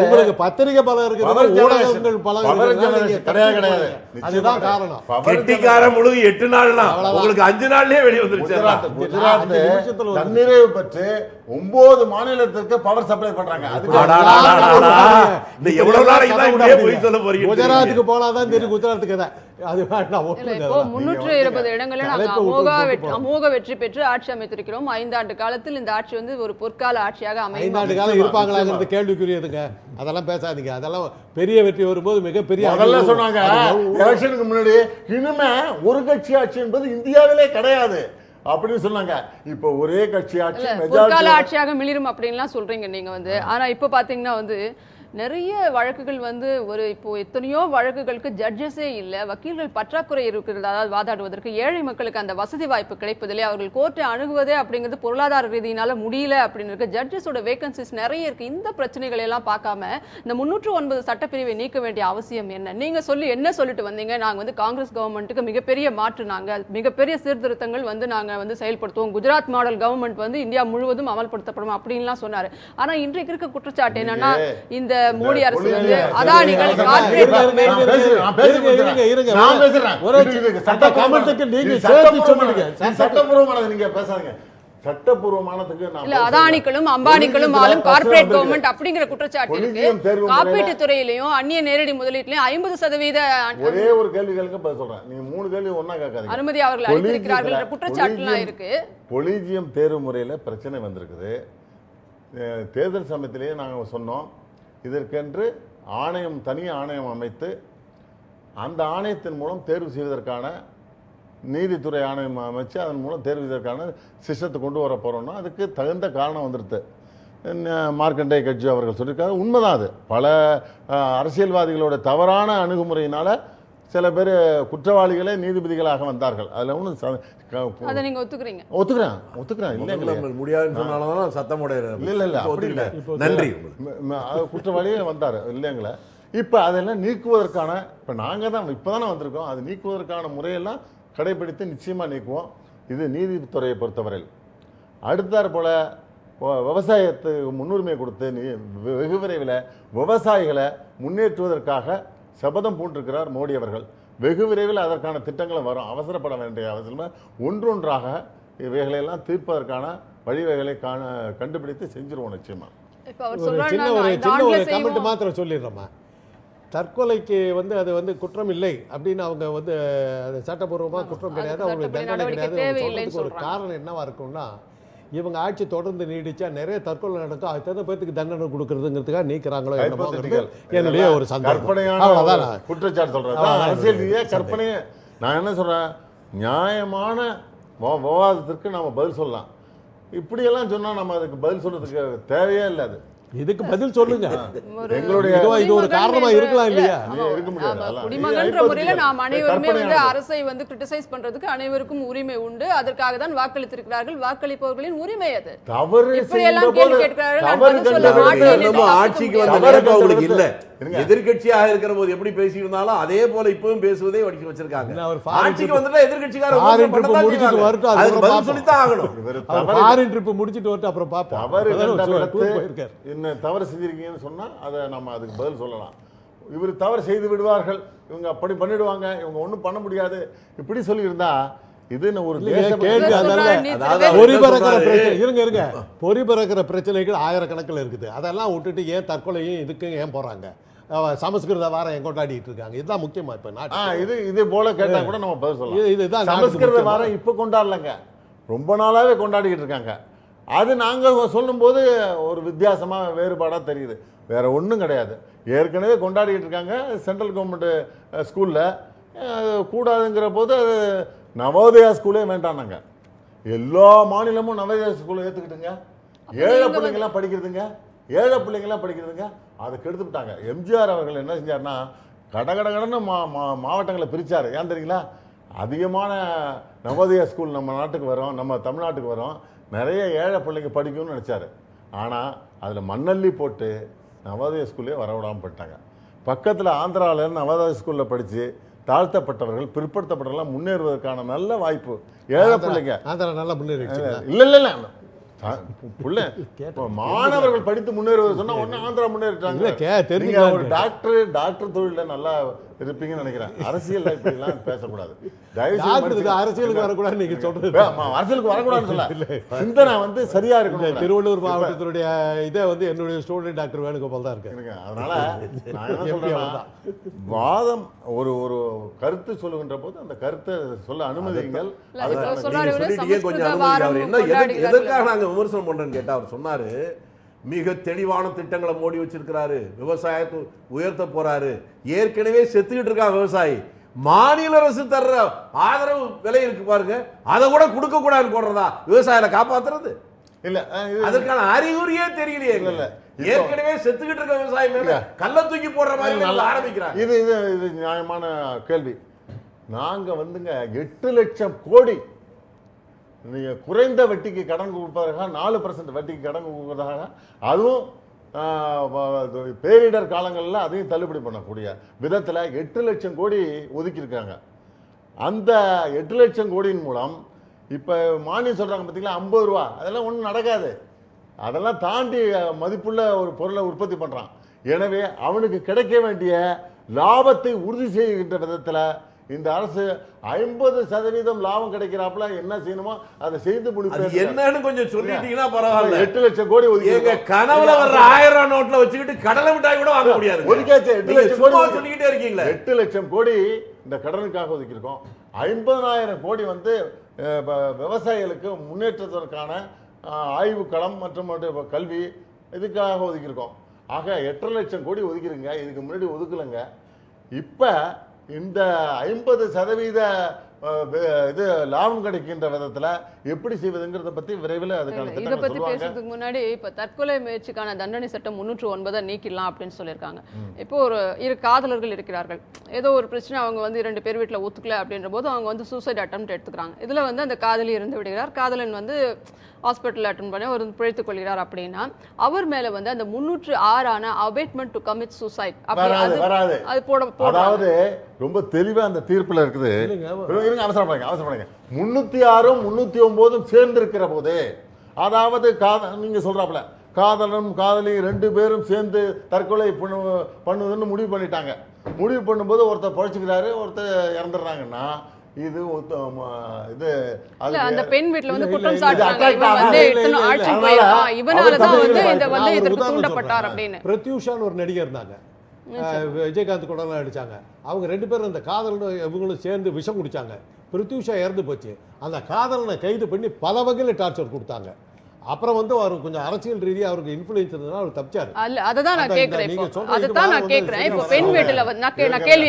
உங்களுக்கு பத்திரிகை பலம் இருக்குது, ஊடகங்கள் பலம், அதுதான் காரணம். கெட்டிக்காரன் முழுது 8 நாள்னா உங்களுக்கு 5 நாள்லயே வெளியே வந்துருச்சு. குஜராத் தன்னிறைவு பெற்று 9 மாநிலத்திற்கு பவர் சப்ளை பண்றாங்க. குஜராத்துக்கு போனாதான் தெரியும் குஜராத்துக்கு தான். அது 320 இடங்களில் அமோக வெற்றி பெற்று ஆட்சி அமைத்திருக்கிறோம். 5 ஆண்டு காலத்தில் இந்த ஆட்சி ஒரு பொற்கால ஆட்சியாக அமையும். 5 ஆண்டு காலம் இருப்பாங்களாங்கிறது கேள்விக்குரியதுங்க. அதெல்லாம் பேசாதீங்க. அதெல்லாம் பெரிய வெற்றி வரும்போது மிகப்பெரிய சொன்னாங்க. எலெக்ஷனுக்கு முன்னாடி இனிமே ஒரு கட்சி ஆட்சி என்பது இந்தியாவிலே கிடையாது அப்படின்னு சொன்னாங்க. இப்ப ஒரே கட்சி ஆட்சி பொற்கால ஆட்சியாக மிளிரும் அப்படின்லாம் சொல்றீங்க நீங்க. ஆனா இப்ப பாத்தீங்கன்னா நிறைய வழக்குகள் வந்து இப்போ எத்தனையோ வழக்குகளுக்கு ஜட்ஜஸே இல்லை, வக்கீல்கள் பற்றாக்குறை இருக்கிறது. அதாவது வாதாடுவதற்கு ஏழை மக்களுக்கு அந்த வசதி வாய்ப்பு கிடைப்பதில்லை, அவர்கள் கோர்ட்டை அணுகுவதே அப்படிங்கிறது பொருளாதார ரீதியினால முடியல அப்படின்னு இருக்கு. ஜட்ஜஸோட வேகன்சிஸ் நிறைய இருக்கு. இந்த பிரச்சனைகளை எல்லாம் பார்க்காம இந்த 309 சட்டப்பிரிவை நீக்க வேண்டிய அவசியம் என்ன? நீங்க என்ன சொல்லிட்டு வந்தீங்க, நாங்க வந்து காங்கிரஸ் கவர்மெண்ட்டுக்கு மிகப்பெரிய மாற்று, நாங்க மிகப்பெரிய சீர்திருத்தங்கள் வந்து நாங்க வந்து செயல்படுத்துவோம், குஜராத் மாடல் கவர்மெண்ட் வந்து இந்தியா முழுவதும் அமல்படுத்தப்படும் அப்படின்லாம் சொன்னாரு. ஆனா இன்றைக்கு இருக்க குற்றச்சாட்டு என்னன்னா, இந்த மோடி அரசு வந்து அதானிகள் அதானிகளும் அம்பானிகளும் ஆளும் கார்ப்பரேட் கவர்மெண்ட் அப்படிங்கிற குற்றச்சாட்டு இருக்கு. காப்பீட்டு துறையிலையும் அந்நிய நேரடி முதலீட்டிலையும் 50% ஒரே ஒரு கேள்விகளுக்கு பதில் சொல்றேன். நீங்க 3 கேள்வி ஒண்ணா கேட்காதீங்க. அனுமதி அவர்கள் அளித்திருக்கிறார்கள் குற்றச்சாட்டுலாம் இருக்கு. கொலிஜியம் தேர்வு முறையில பிரச்சனை வந்திருக்குது. தேர்தல் சமயத்திலேயே நாங்கள் சொன்னோம், இதற்கென்று ஆணையம், தனி ஆணையம் அமைத்து அந்த ஆணையத்தின் மூலம் தேர்வு செய்வதற்கான, நீதித்துறை ஆணையம் அமைச்சு அதன் மூலம் தேர்வு செய்வதற்கான சிஸ்டத்தை கொண்டு வர போகிறோம்னா அதுக்கு தகுந்த காரணம் வந்துடுது. மார்க்கண்டே கட்சி அவர்கள் சொல்லியிருக்காரு, உண்மைதான். அது பல அரசியல்வாதிகளோட தவறான அணுகுமுறையினால சில பேர் குற்றவாளிகளே நீதிபதிகளாக வந்தார்கள். அதில் ஒன்றும் அதை நீங்க ஒத்துக்கிறீங்க? ஒத்துக்கிறேன் இல்லைங்களா, முடியாதுன்னு சொன்னாலும் சத்தம் இல்லை அப்படி இல்லை, நன்றி. குற்றவாளியே வந்தார் இல்லைங்களா. இப்போ அதெல்லாம் நீக்குவதற்கான, இப்போ நாங்கள் தான் இப்போ தானே வந்திருக்கோம், அது நீக்குவதற்கான முறையெல்லாம் கடைபிடித்து நிச்சயமாக நீக்குவோம். இது நீதித்துறையை பொறுத்தவரையில். அடுத்தாற் போல் விவசாயத்துக்கு முன்னுரிமை கொடுத்து வெகு விரைவில் விவசாயிகளை முன்னேற்றுவதற்காக சபதம் பூண்டிருக்கிறார் மோடி அவர்கள். வெகு விரைவில் அதற்கான திட்டங்களும் வரும். அவசரப்பட வேண்டிய அவசியமாக ஒன்றொன்றாக இவைகளெல்லாம் தீர்ப்பதற்கான வழிவகைகளை கண்டுபிடித்து செஞ்சிருவோம் நிச்சயமா. சின்ன ஒரு கமெண்ட் மாத்திரம் சொல்லிடுறோமா, தற்கொலைக்கு வந்து அது வந்து குற்றம் இல்லை அப்படின்னு அவங்க வந்து அது சட்டப்பூர்வமாக குற்றம் கிடையாது, அவங்களுக்கு தண்டனை கிடையாது. சொல்றதுக்கு ஒரு காரணம் என்னவா இருக்கும்னா, இவங்க ஆட்சி தொடர்ந்து நீடிச்சா நிறைய தற்கொலை நடக்கும், அது தகுந்த பேருக்கு தண்டனை கொடுக்கறதுங்கிறதுக்காக நீக்கிறாங்களோ என்னுடைய ஒரு சந்தேகம். குற்றச்சாட்டு சொல்றேன், அரசியல் ரீதியா கற்பனையே. நான் என்ன சொல்றேன், நியாயமான விவாதத்திற்கு நாம பதில் சொல்லலாம். இப்படியெல்லாம் சொன்னா நம்ம அதுக்கு பதில் சொல்றதுக்கு தேவையே இல்லை. அது இதுக்கு பதில் சொல்லுங்க. எங்களுடைய இது ஒரு காரணமா இருக்கலாம் இல்லையா? இருக்க முடியாது. குடிமகன்ற முறையில நாம் அனைவருமே வந்து அரசை வந்து கிரிட்டிசைஸ் பண்றதுக்கு அனைவருக்கும் உரிமை உண்டு. அதற்காக தான் வாக்களித்திருக்கிறார்கள். வாக்களிப்பவர்களின் உரிமை அது. தவறு ஆட்சிக்கு வந்த நேரம் அவங்களுக்கு இல்ல. எதிர்கட்சியாக இருக்கிற போது எப்படி பேசி இருந்தாலும் அதே போல இப்பவும் பேசுவதே வடிச்சு வச்சிருக்காங்க. ஆட்சிக்கு வந்துட்டா எதிர்கட்சிக்காரர் சொல்லித்தான் ஆகணும். முடிச்சிட்டு வரட்டு அப்புறம் என்ன தவறு செஞ்சிருக்கீங்கன்னு சொன்னா அதை நம்ம அதுக்கு பதில் சொல்லலாம். இவர் தவறு செய்து விடுவார்கள், இவங்க அப்படி பண்ணிடுவாங்க, இவங்க ஒன்றும் பண்ண முடியாது, இப்படி சொல்லி இருந்தா இது ஒரு பொறிபறக்கிற பிரச்சனைகள் ஆயிரக்கணக்கில் இருக்குது. அதெல்லாம் விட்டுட்டு ஏன் தற்கொலையும் இதுக்கு ஏன் போறாங்க? சமஸ்கிருத வாரம் ஏன் கொண்டாடிட்டு இருக்காங்க? இதுதான் முக்கியமா இப்ப நாட்டு. இது போல கேட்டா கூட நம்ம பதில் சொல்லலாம். இதுதான் சமஸ்கிருத வாரம் இப்ப கொண்டாடலங்க, ரொம்ப நாளாவே கொண்டாடிக்கிட்டு இருக்காங்க. அது நாங்கள் சொல்லும்போது ஒரு வித்தியாசமாக வேறுபாடாக தெரியுது, வேற ஒன்றும் கிடையாது. ஏற்கனவே கொண்டாடிக்கிட்டு இருக்காங்க. சென்ட்ரல் கவர்மெண்ட் ஸ்கூலில் கூடாதுங்கிற போது அது நவோதயா ஸ்கூலே வேண்டானாங்க. எல்லா மாநிலமும் நவோதயா ஸ்கூலை ஏற்றுக்கிட்டுங்க. ஏழை பிள்ளைங்கள்லாம் படிக்கிறதுங்க அதை கெடுத்துட்டாங்க. எம்ஜிஆர் அவர்கள் என்ன செஞ்சார்னா, கடகடன்னு மாவட்டங்களை பிரித்தார். ஏன் தெரியுங்களா? அதிகமான நவோதயா ஸ்கூல் நம்ம நாட்டுக்கு வரும், நம்ம தமிழ்நாட்டுக்கு வரும், நிறைய ஏழை பிள்ளைங்க படிக்கணும்னு நினச்சாரு. ஆனால் அதில் மண்ணள்ளி போட்டு நவோதய ஸ்கூல்லே வரவிடாமல் போயிட்டாங்க. பக்கத்தில் ஆந்திராவிலேருந்து நவோதய ஸ்கூலில் படித்து தாழ்த்தப்பட்டவர்கள், பிற்படுத்தப்பட்டவர்கள்லாம் முன்னேறுவதற்கான நல்ல வாய்ப்பு. ஏழை பிள்ளைங்க நல்லா முன்னேறிடுச்சு. இல்லை மாணவர்கள் படித்து முன்னேறுவது சொன்னா ஒன்னு ஆந்திரா முன்னேறிட்டாங்க. ஒரு டாக்டர் தொழில நல்லா இருப்பீங்கன்னு நினைக்கிறேன். அரசியல் இப்படிலாம் பேசக்கூடாது. அரசியலுக்கு வரக்கூடாது. நீங்க சொல்றது அரசியலுக்கு வரக்கூடாதுன்னு சொல்ல சிந்தனை வந்து சரியா இருக்கணும். திருவள்ளூர் மாவட்டத்தினுடைய இதை வந்து என்னுடைய ஸ்டூடெண்ட் டாக்டர் வேணுகோபால் தான் இருக்கு. அதனால நான் என்ன சொல்றேன்னா, வாதம் ஒரு கருத்து சொல்லுகின்ற போது அந்த கருத்தை சொல்ல அனுமதிங்கள். எதற்காக நாங்க விமர்சனம் பண்றேன்னு கேட்டா, அவர் சொன்னாரு மிக தெளிவான திட்டங்களை மோடி வச்சிருக்கிறாரு, விவசாயத்தை உயர்த்த போறாரு. ஏற்கனவே செத்துக்கிட்டு இருக்கா விவசாயி. மாநில அரசு தர்ற ஆதரவு விலை இருக்கு பாருங்க, அதை கூட கொடுக்க கூடாதுன்னு போடுறதா விவசாயிகளை காப்பாத்துறது? இல்ல அதற்கான அறிகுறியே தெரியலையே. இல்ல ஏற்கனவே செத்துக்கிட்டு இருக்க விவசாயம் மேல கல்ல தூக்கி போடுற மாதிரி ஆரம்பிக்கிறாங்க. இது நியாயமான கேள்வி. நாங்க வந்துங்க 8 லட்சம் கோடி நீங்க குறைந்த வட்டிக்கு கடன் கொடுப்பதாக 4% வட்டிக்கு கடன் கொடுப்பதாக, அதுவும் பேரிடர் காலங்களில் அதையும் தள்ளுபடி பண்ணக்கூடிய விதத்தில் 8 லட்சம் கோடி ஒதுக்கியிருக்காங்க. அந்த 8 லட்சம் கோடியின் மூலம் இப்போ மானியம் சொல்கிறாங்க பார்த்தீங்களா, 50 ரூபா, அதெல்லாம் ஒன்றும் நடக்காது. அதெல்லாம் தாண்டி மதிப்புள்ள ஒரு பொருளை உற்பத்தி பண்ணுறான். எனவே அவனுக்கு கிடைக்க வேண்டிய லாபத்தை உறுதி செய்கின்ற விதத்தில் இந்த அரசு 50% லாபம் கிடைக்கிறாப்புல என்ன செய்யணுமோ அதை செய்து முடிப்பது. என்னன்னு கொஞ்சம் சொல்லிட்டீங்கன்னா பரவாயில்ல. 8 லட்சம் கோடி ஒதுக்கி கனவுல வர்ற 1000 ரூபாய் நோட்ல வச்சுக்கிட்டு கடலை மிட்டாய் கூட வாங்க முடியாது. ஒதுக்காச்சு 8 லட்சம் கோடி சொல்லிக்கிட்டே இருக்கீங்களா? 8 லட்சம் கோடி இந்த கடனுக்காக ஒதுக்கியிருக்கோம். 50,000 கோடி வந்து விவசாயிகளுக்கு முன்னேற்றத்திற்கான ஆய்வு களம் மற்றும் கல்வி இதுக்காக ஒதுக்கியிருக்கோம். ஆக 8 லட்சம் கோடி ஒதுக்கிருங்க. இதுக்கு முன்னாடி ஒதுக்கலைங்க. இப்போ இந்த 50% இது லாபம் கிடைக்கின்ற விதத்துல எப்படி செய்வதுங்கிறத பத்தி விரைவில் அதுக்கான இதை பத்தி பேசுறதுக்கு முன்னாடி இப்ப தற்கொலை முயற்சிக்கான தண்டனை சட்டம் 309 நீக்கிடலாம் அப்படின்னு சொல்லியிருக்காங்க. இப்போ ஒரு இரு காதலர்கள் இருக்கிறார்கள், ஏதோ ஒரு பிரச்சனை, அவங்க வந்து 2 பேர் வீட்டில் ஒத்துக்கல அப்படின்ற போது அவங்க வந்து சூசைட் அட்டெம்ப்ட் எடுத்துக்கிறாங்க. இதுல வந்து அந்த காதலி இருந்து விடுகிறார், காதலன் வந்து ஹாஸ்பிட்டல் அட்டன் பண்ணி ஒரு பிழைத்துக் கொள்கிறார். அப்படின்னா அவர் மேல வந்து அந்த 306 அபேட்மெண்ட் டு கமிட் சூசைட் அது அதாவது ரொம்ப தெளிவா அந்த தீர்ப்புல இருக்குது. அவசரப்படுங்க 306ம் 309ம் சேர்ந்து இருக்கிற போது, அதாவது நீங்க சொல்றாப்ல காதலனும் காதலி 2 பேரும் சேர்ந்து தற்கொலை பண்ணுவதுன்னு முடிவு பண்ணிட்டாங்க. முடிவு பண்ணும்போது ஒருத்தர் பழிச்சுக்கிறாரு, ஒருத்தர் இறந்துடுறாங்கன்னா இது இது அந்த பெண் வீட்ல வந்து குற்றம் சாட்டுறாங்க. இவன் வந்து இத்தனை ஆட்சி போயிருக்கான், இவனால தான் வந்து இந்த வந்து இதற்கு தூண்டப்பட்டார் அப்படின்னு. பிரத்யூஷான்னு ஒரு நடிகர் இருந்தாங்க, விஜயகாந்த் கூட நடிச்சாங்க. அவங்க 2 பேரும் அந்த காதலனும் இவங்களும் சேர்ந்து விஷம் குடிச்சாங்க. பிரத்யூஷா இறந்து போச்சு. அந்த காதலனை கைது பண்ணி பல வகையில் டார்ச்சர் கொடுத்தாங்க. அப்புறம் வந்து அவர் கொஞ்சம் அரசியல் ரீதியாக அவருக்கு இன்ஃப்ளூயன்ஸ் இருந்ததுனால அவர் தப்பிச்சாரு. அதுதான் நான் கேட்கிறேன். அதுதான் நான் கேட்கிறேன். இப்போ பெண் வீட்டுல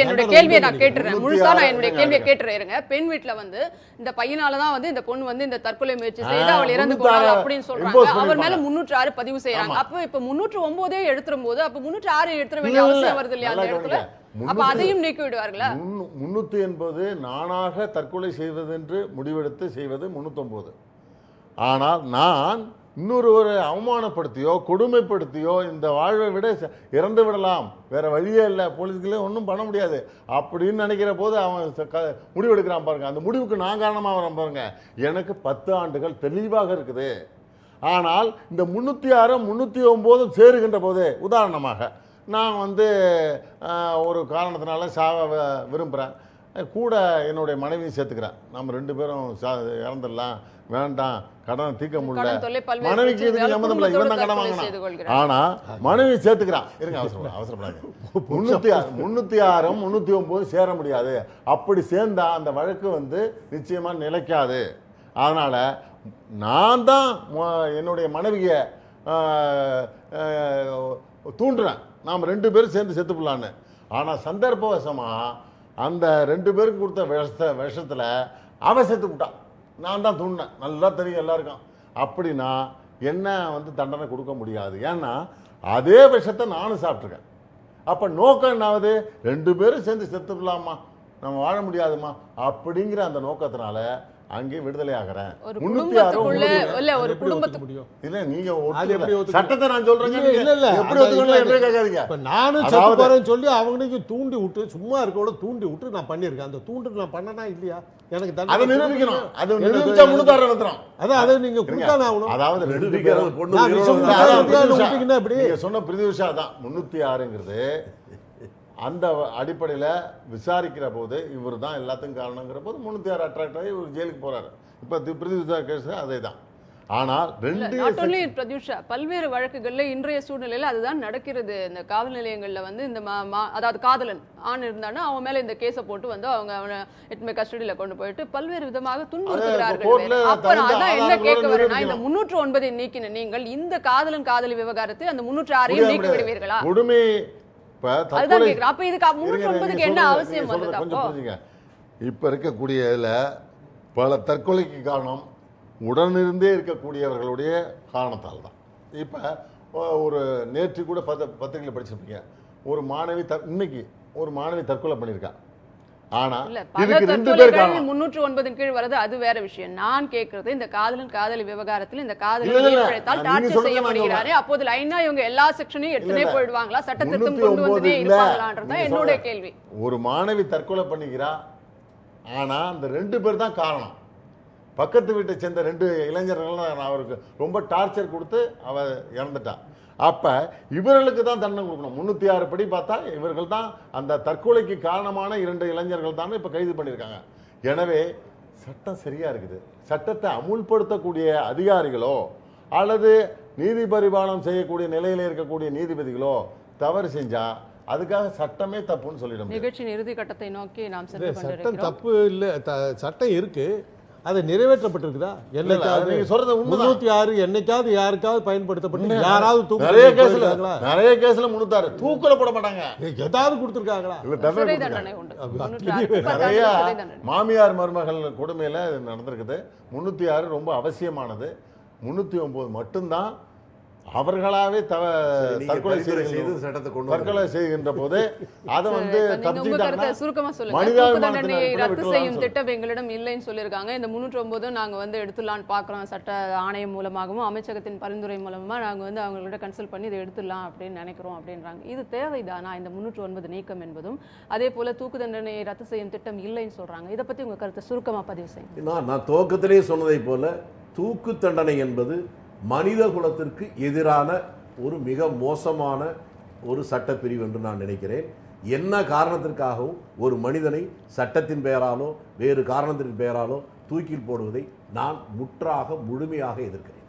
என்னுடைய கேள்வியை நான் கேட்டுறேன், முழுசா நான் என்னுடைய கேள்வியை கேட்டுறேன். பெண் வீட்டுல வந்து இந்த பையனாலதான் வந்து இந்த பொண்ணு வந்து இந்த தற்கொலை முயற்சி செய்து அவள் இறந்து போனாள் அப்படின்னு சொல்றாங்க. அவர் மேல 306 பதிவு செய்யறாங்க. அப்ப இப்ப 309 எடுத்துரும் போது அப்ப 306 எடுத்துட வேண்டிய அவசியம் வருது இல்லையா அந்த இடத்துல? அப்ப அதையும் நீக்கி விடுவார்களா? 380 நானாக தற்கொலை செய்வது என்று முடிவெடுத்து செய்வது 309. ஆனால் நான் இன்னொருவரை அவமானப்படுத்தியோ கொடுமைப்படுத்தியோ இந்த வாழ்வை விட இறந்து விடலாம், வேற வழியே இல்லை, போலீஸ்களே ஒன்றும் பண்ண முடியாது அப்படின்னு நினைக்கிற போது அவன் முடிவெடுக்கிறான் பாருங்க. அந்த முடிவுக்கு நான் காரணமாக வரேன் பாருங்க. எனக்கு 10 ஆண்டுகள் தெளிவாக இருக்குது. ஆனால் இந்த 306 309 சேருகின்ற போது, உதாரணமாக நான் வந்து ஒரு காரணத்தினால சாக விரும்புகிறேன், கூட என்னுடைய மனைவியும் சேர்த்துக்கிறேன். நம்ம 2 பேரும் இறந்துடலாம், வேண்டாம், கடனை தீர்க்க முடியல, மனைவிக்கு இதுக்கு சம்மந்தம் இல்லை, இவன் தான் கடன் வாங்கினான். ஆனா மனைவி சேர்த்துக்கிறான். இருங்க, அவசரப்படாது. 306 309 சேர முடியாது. அப்படி சேர்ந்தா அந்த வழக்கு வந்து நிச்சயமா நிலைக்காது. அதனால நான் தான் என்னுடைய மனைவியை தூண்டுறேன், நாம் 2 பேரும் சேர்ந்து செத்துப்படலான்னு. ஆனா சந்தர்ப்பவசமா அந்த 2 பேருக்கு கொடுத்த விஷத்துல அவ செத்து விட்டான். நான் தான் தூண்டினேன், நல்லா தெரியும் எல்லாருக்கும். அப்படின்னா என்ன வந்து தண்டனை கொடுக்க முடியாது. ஏன்னா அதே விஷத்தை நானும் சாப்பிட்ருக்கேன். அப்போ நோக்கம் என்னாவது, 2 பேரும் சேர்ந்து செத்துக்கலாமா, நம்ம வாழ முடியாதுமா அப்படிங்கிற அந்த நோக்கத்தினால அங்கே விடுதலை ஆகிறேன். 306 இல்ல நீங்க சட்டத்தை நான் சொல்றேன், நானும் சொல்லி அவங்களுக்கு தூண்டி விட்டு சும்மா இருக்க தூண்டி விட்டு நான் பண்ணிருக்கேன். அந்த தூண்டு நான் பண்ணனா இல்லையா, எனக்கு அதை நிரூபிக்கணும். அது நிரூபிச்சா 306 வந்துரும். அதான் நீங்க கொடுத்தானே ஆகணும். அதாவது சொன்ன பிரதிவிஷா தான் 306ங்கிறது. அந்த அடிப்படையில் விசாரிக்கிற போது இவர் தான் எல்லாத்துக்கும் காரணங்கிற போது 306 அட்ராக்ட் ஆகி இவர் ஜெயிலுக்கு போறாரு. இப்போ பிரதிவிஷா கேஸ் அதே தான். ஆனால் பிரத்யூஷா பல்வேறு வழக்குகள்ல இன்றைய சூழ்நிலையில அதுதான் நடக்கிறது. இந்த காவல் நிலையங்கள்ல வந்து இந்த அதாவது காதலன் ஆண் இருந்தானா அவன் மேல இந்த கேஸை போட்டு வந்து அவங்க அவனை எட்டுமே கஸ்டடியில கொண்டு போயிட்டு பல்வேறு விதமாக துன்புறுத்துகிறார்கள். அப்புறம் அதான் என்ன கேட்க வரேன்னா, இந்த 309 நீக்கின நீங்கள் இந்த காதலன் காதலி விவகாரத்தை அந்த 306 நீக்கி விடுவீர்களா? கொடுமை என்ன அவசியம்? இப்ப இருக்கக்கூடிய இதுல பல தற்கொலைக்கு காரணம் உடனிருந்தே இருக்கக்கூடியவர்களுடைய காரணத்தால் தான். இப்போ ஒரு நேற்று கூட பத்திரிகையில் படிச்சிருப்பீங்க, ஒரு மாணவி இன்னைக்கு ஒரு மாணவி தற்கொலை பண்ணியிருக்கா. ஆனா இல்ல, பல இதுக்கு 2 பேர் தற்கொலைகள் காரணம். 309 கீழ் வரது அது வேற விஷயம். நான் கேக்குறது இந்த காதலன் காதலி விவகாரத்தில் இந்த இல்ல, காதலன் இல்ல, ஏற்படுத்தால் நீங்க டார்ச்சர் சொல்றது செய்யப்படுகிறாரே, அப்போது லைனா இவங்க எல்லா செக்ஷனையும் எடுத்துனே இல்ல. போயிடுவாங்களா, சட்டத்திருத்தம் கொண்டு 309 வந்தே இல்ல. இருப்பாங்களான்றதா நீங்க என்னோட சொல்ற- கேள்வி. ஒரு மாணவி தற்கொலை பண்ணிக்கிறா, ஆனா அந்த 2 பேர் தான் காரணம். பக்கத்து வீட்டை சேர்ந்த 2 இளைஞர்கள் அவருக்கு ரொம்ப டார்ச்சர் கொடுத்து அவ இறந்துட்டா. அப்ப இவர்களுக்கு தான் தண்டனை கொடுக்கணும். 306 படி பார்த்தா இவர்கள் தான் அந்த தற்கொலைக்கு காரணமான 2 இளைஞர்கள் தான் இப்ப கைது பண்ணியிருக்காங்க. எனவே சட்டம் சரியா இருக்குது. சட்டத்தை அமுல்படுத்தக்கூடிய அதிகாரிகளோ அல்லது நீதி பரிபாலனம் செய்யக்கூடிய நிலையில இருக்கக்கூடிய நீதிபதிகளோ தவறு செஞ்சா அதுக்காக சட்டமே தப்புன்னு சொல்லிட முடியாது. நிகழ்ச்சியின் இறுதி கட்டத்தை நோக்கி நாம் சென்று சட்டம் கொண்டிருக்கிறோம். தப்பு இல்லை, சட்டம் இருக்கு, அது நிறைவேற்றப்பட்டிருக்குதா? என்னைக்காவது நீங்க சொல்றது உண்மைதான். 306 என்னைக்காவது யாருக்காவது பயன்படுத்தப்பட்டு யாராவது நிறைய கேஸ்ல தூக்கிட்டாங்களா? நிறைய கேஸ்ல 306 தூக்கல போட மாட்டாங்க. ஏதாவது கொடுத்துருக்காங்களா? இல்ல சிறை தண்டனை தண்டனை உண்டு. அப்ப 306 நிறைய சிறை தண்டனை. மாமியார் மருமகள் கொடுமையில இது நடந்திருக்குது. 306 ரொம்ப அவசியமானது. 309 மட்டும்தான் அவர்களாவே நீங்க தற்கொலை பரிந்துரை செய்து செய்து சட்டத்தை கொண்டு தற்கொலை செய்கின்ற போது அதை வந்து இப்ப நீங்க உங்க கருத்தை தப்பிச்சுட்டாங்கன்னா சுருக்கமா சொல்லுங்க. மனிதாபிமானத்தினர் தூக்கு தண்டனையை கூட ரத்து விட்டுறலாம்னு செய்யும் சொல்லுங்க. திட்டம் எங்களிடம் இல்லைன்னு சொல்லியிருக்காங்க. இந்த 309 நாங்க வந்து எடுத்துடலான்னு பார்க்குறோம். சட்ட ஆணையம் மூலமாகவும் அமைச்சகத்தின் பரிந்துரை மூலமா நாங்க வந்து அவங்களோட கன்சல்ட் பண்ணி இதை எடுத்துடலாம் அப்படின்னு நினைக்கிறோம் அப்படின்றாங்க. இது தேவைதானா இந்த 309 நீக்கம் என்பதும்? அதே போல தூக்கு தண்டனையை ரத்து செய்யும் திட்டம் இல்லைன்னு சொல்றாங்க. இதை பத்தி உங்க கருத்தை சுருக்கமா பதிவு செய்யுங்க. நான் துவக்கத்திலே சொன்னதை போல தூக்கு தண்டனை என்பது மனித குலத்திற்கு எதிரான ஒரு மிக மோசமான ஒரு சட்டப்பிரிவு என்று நான் நினைக்கிறேன். என்ன காரணத்திற்காகவும் ஒரு மனிதனை சட்டத்தின் பெயராலோ வேறு காரணத்தின் பெயராலோ தூக்கில் போடுவதை நான் முழுமையாக எதிர்க்கிறேன்.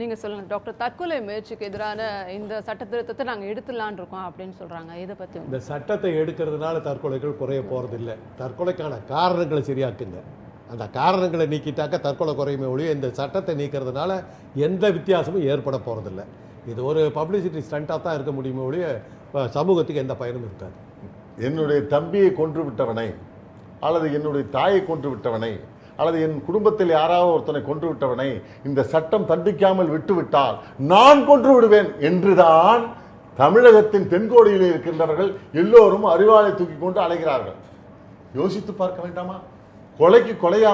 நீங்க சொல்லுங்க டாக்டர். தற்கொலை முயற்சிக்கு எதிரான இந்த சட்ட திருத்தத்தை நாங்க எடுத்துடலான்னு இருக்கோம் அப்படின்னு சொல்றாங்க. இதை பத்தி இந்த சட்டத்தை எடுக்கிறதுனால தற்கொலைகள் குறைய போறதில்லை. தற்கொலைக்கான காரணங்களை சரியாக்குங்க. அந்த காரணங்களை நீக்கிட்டாக்க தற்கொலை குறையுமே ஒழிய இந்த சட்டத்தை நீக்கிறதுனால எந்த வித்தியாசமும் ஏற்பட போறதில்லை. இது ஒரு பப்ளிசிட்டி ஸ்டண்டாக தான் இருக்க முடியுமே ஒழிய சமூகத்துக்கு எந்த பயனும் இருக்காது. என்னுடைய தம்பியை கொன்று விட்டவனை அல்லது என்னுடைய தாயை கொன்று விட்டவனை அல்லது என் குடும்பத்தில் யாராவது ஒருத்தனை கொன்று விட்டவனை இந்த சட்டம் தண்டிக்காமல் விட்டுவிட்டால் நான் கொன்று விடுவேன் என்றுதான் தமிழகத்தின் தென்கோடியில் இருக்கின்றவர்கள் எல்லோரும் அறிவாளை தூக்கி கொண்டு அலைகிறார்கள். யோசித்து பார்க்க வேண்டாமா? கொலைக்கு கொலையா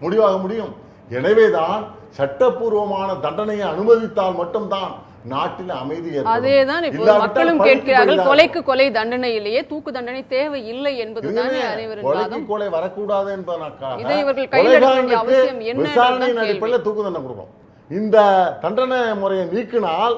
முடிவாக முடியும். எனவேதான் சட்டப்பூர்வமான தண்டனையை அனுமதித்தால் மட்டும்தான் நாட்டில் அமைதி ஏற்படும். அதேதான் இப்போ மக்களும் கேட்கிறார்கள். கொலைக்கு கொலை தண்டனையிலேயே தூக்கு தண்டனை தேவை இல்லை என்பதுதானே அனைவரும் கொலைக்கு வாதம். கொலை வரக்கூடாது இதை இவர்கள் கையில் எடுக்க வேண்டிய அவசியம் என்ன விசாரணையின் கேள்வி. அடிப்படையில் தூக்கு தண்டனை கொடுக்கும். இந்த தண்டனை முறையை நீக்கினால்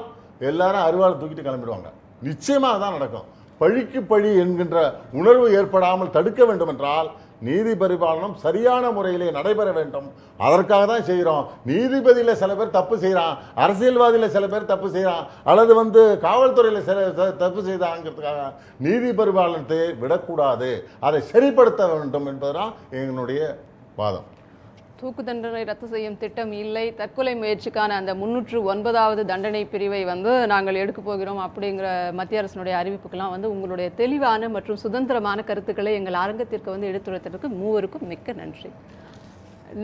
எல்லாரும் அருவாளை தூக்கிட்டு கிளம்பிடுவாங்க. நிச்சயமாக தான் நடக்கும். பழிக்கு பழி என்கின்ற உணர்வு ஏற்படாமல் தடுக்க வேண்டும் என்றால் நீதி பரிபாலனம் சரியான முறையிலே நடைபெற வேண்டும். அதற்காக தான் செய்கிறோம். நீதிபதியில சில பேர் தப்பு செய்கிறான், அரசியல்வாதியில சில பேர் தப்பு செய்கிறான், அல்லது வந்து காவல்துறையில் சில தப்பு செய்தாங்கிறதுக்காக நீதி பரிபாலனத்தை விடக்கூடாது, அதை சரிப்படுத்த வேண்டும் என்பதுதான் எங்களுடைய வாதம். தூக்கு தண்டனை ரத்து செய்யும் திட்டம் இல்லை, தற்கொலை முயற்சிக்கான அந்த 309வது தண்டனை பிரிவை வந்து நாங்கள் எடுக்க போகிறோம் அப்படிங்கிற மத்திய அரசினுடைய அறிவிப்புக்கெல்லாம் வந்து உங்களுடைய தெளிவான மற்றும் சுதந்திரமான கருத்துக்களை எங்கள் அரங்கத்திற்கு வந்து எடுத்துரைத்ததற்கு மூவருக்கும் மிக்க நன்றி.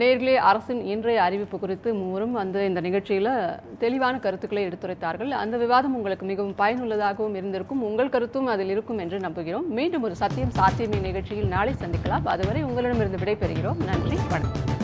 நேர்களே, அரசின் இன்றைய அறிவிப்பு குறித்து மூவரும் வந்து இந்த நிகழ்ச்சியில் தெளிவான கருத்துக்களை எடுத்துரைத்தார்கள். அந்த விவாதம் உங்களுக்கு மிகவும் பயனுள்ளதாகவும் இருந்திருக்கும். உங்கள் கருத்தும் அதில் இருக்கும் என்று நம்புகிறோம். மீண்டும் ஒரு சத்தியம் சாத்தியமே நிகழ்ச்சியில் நாளை சந்திக்கலாம். அதுவரை உங்களிடமிருந்து விடைபெறுகிறோம். நன்றி, வணக்கம்.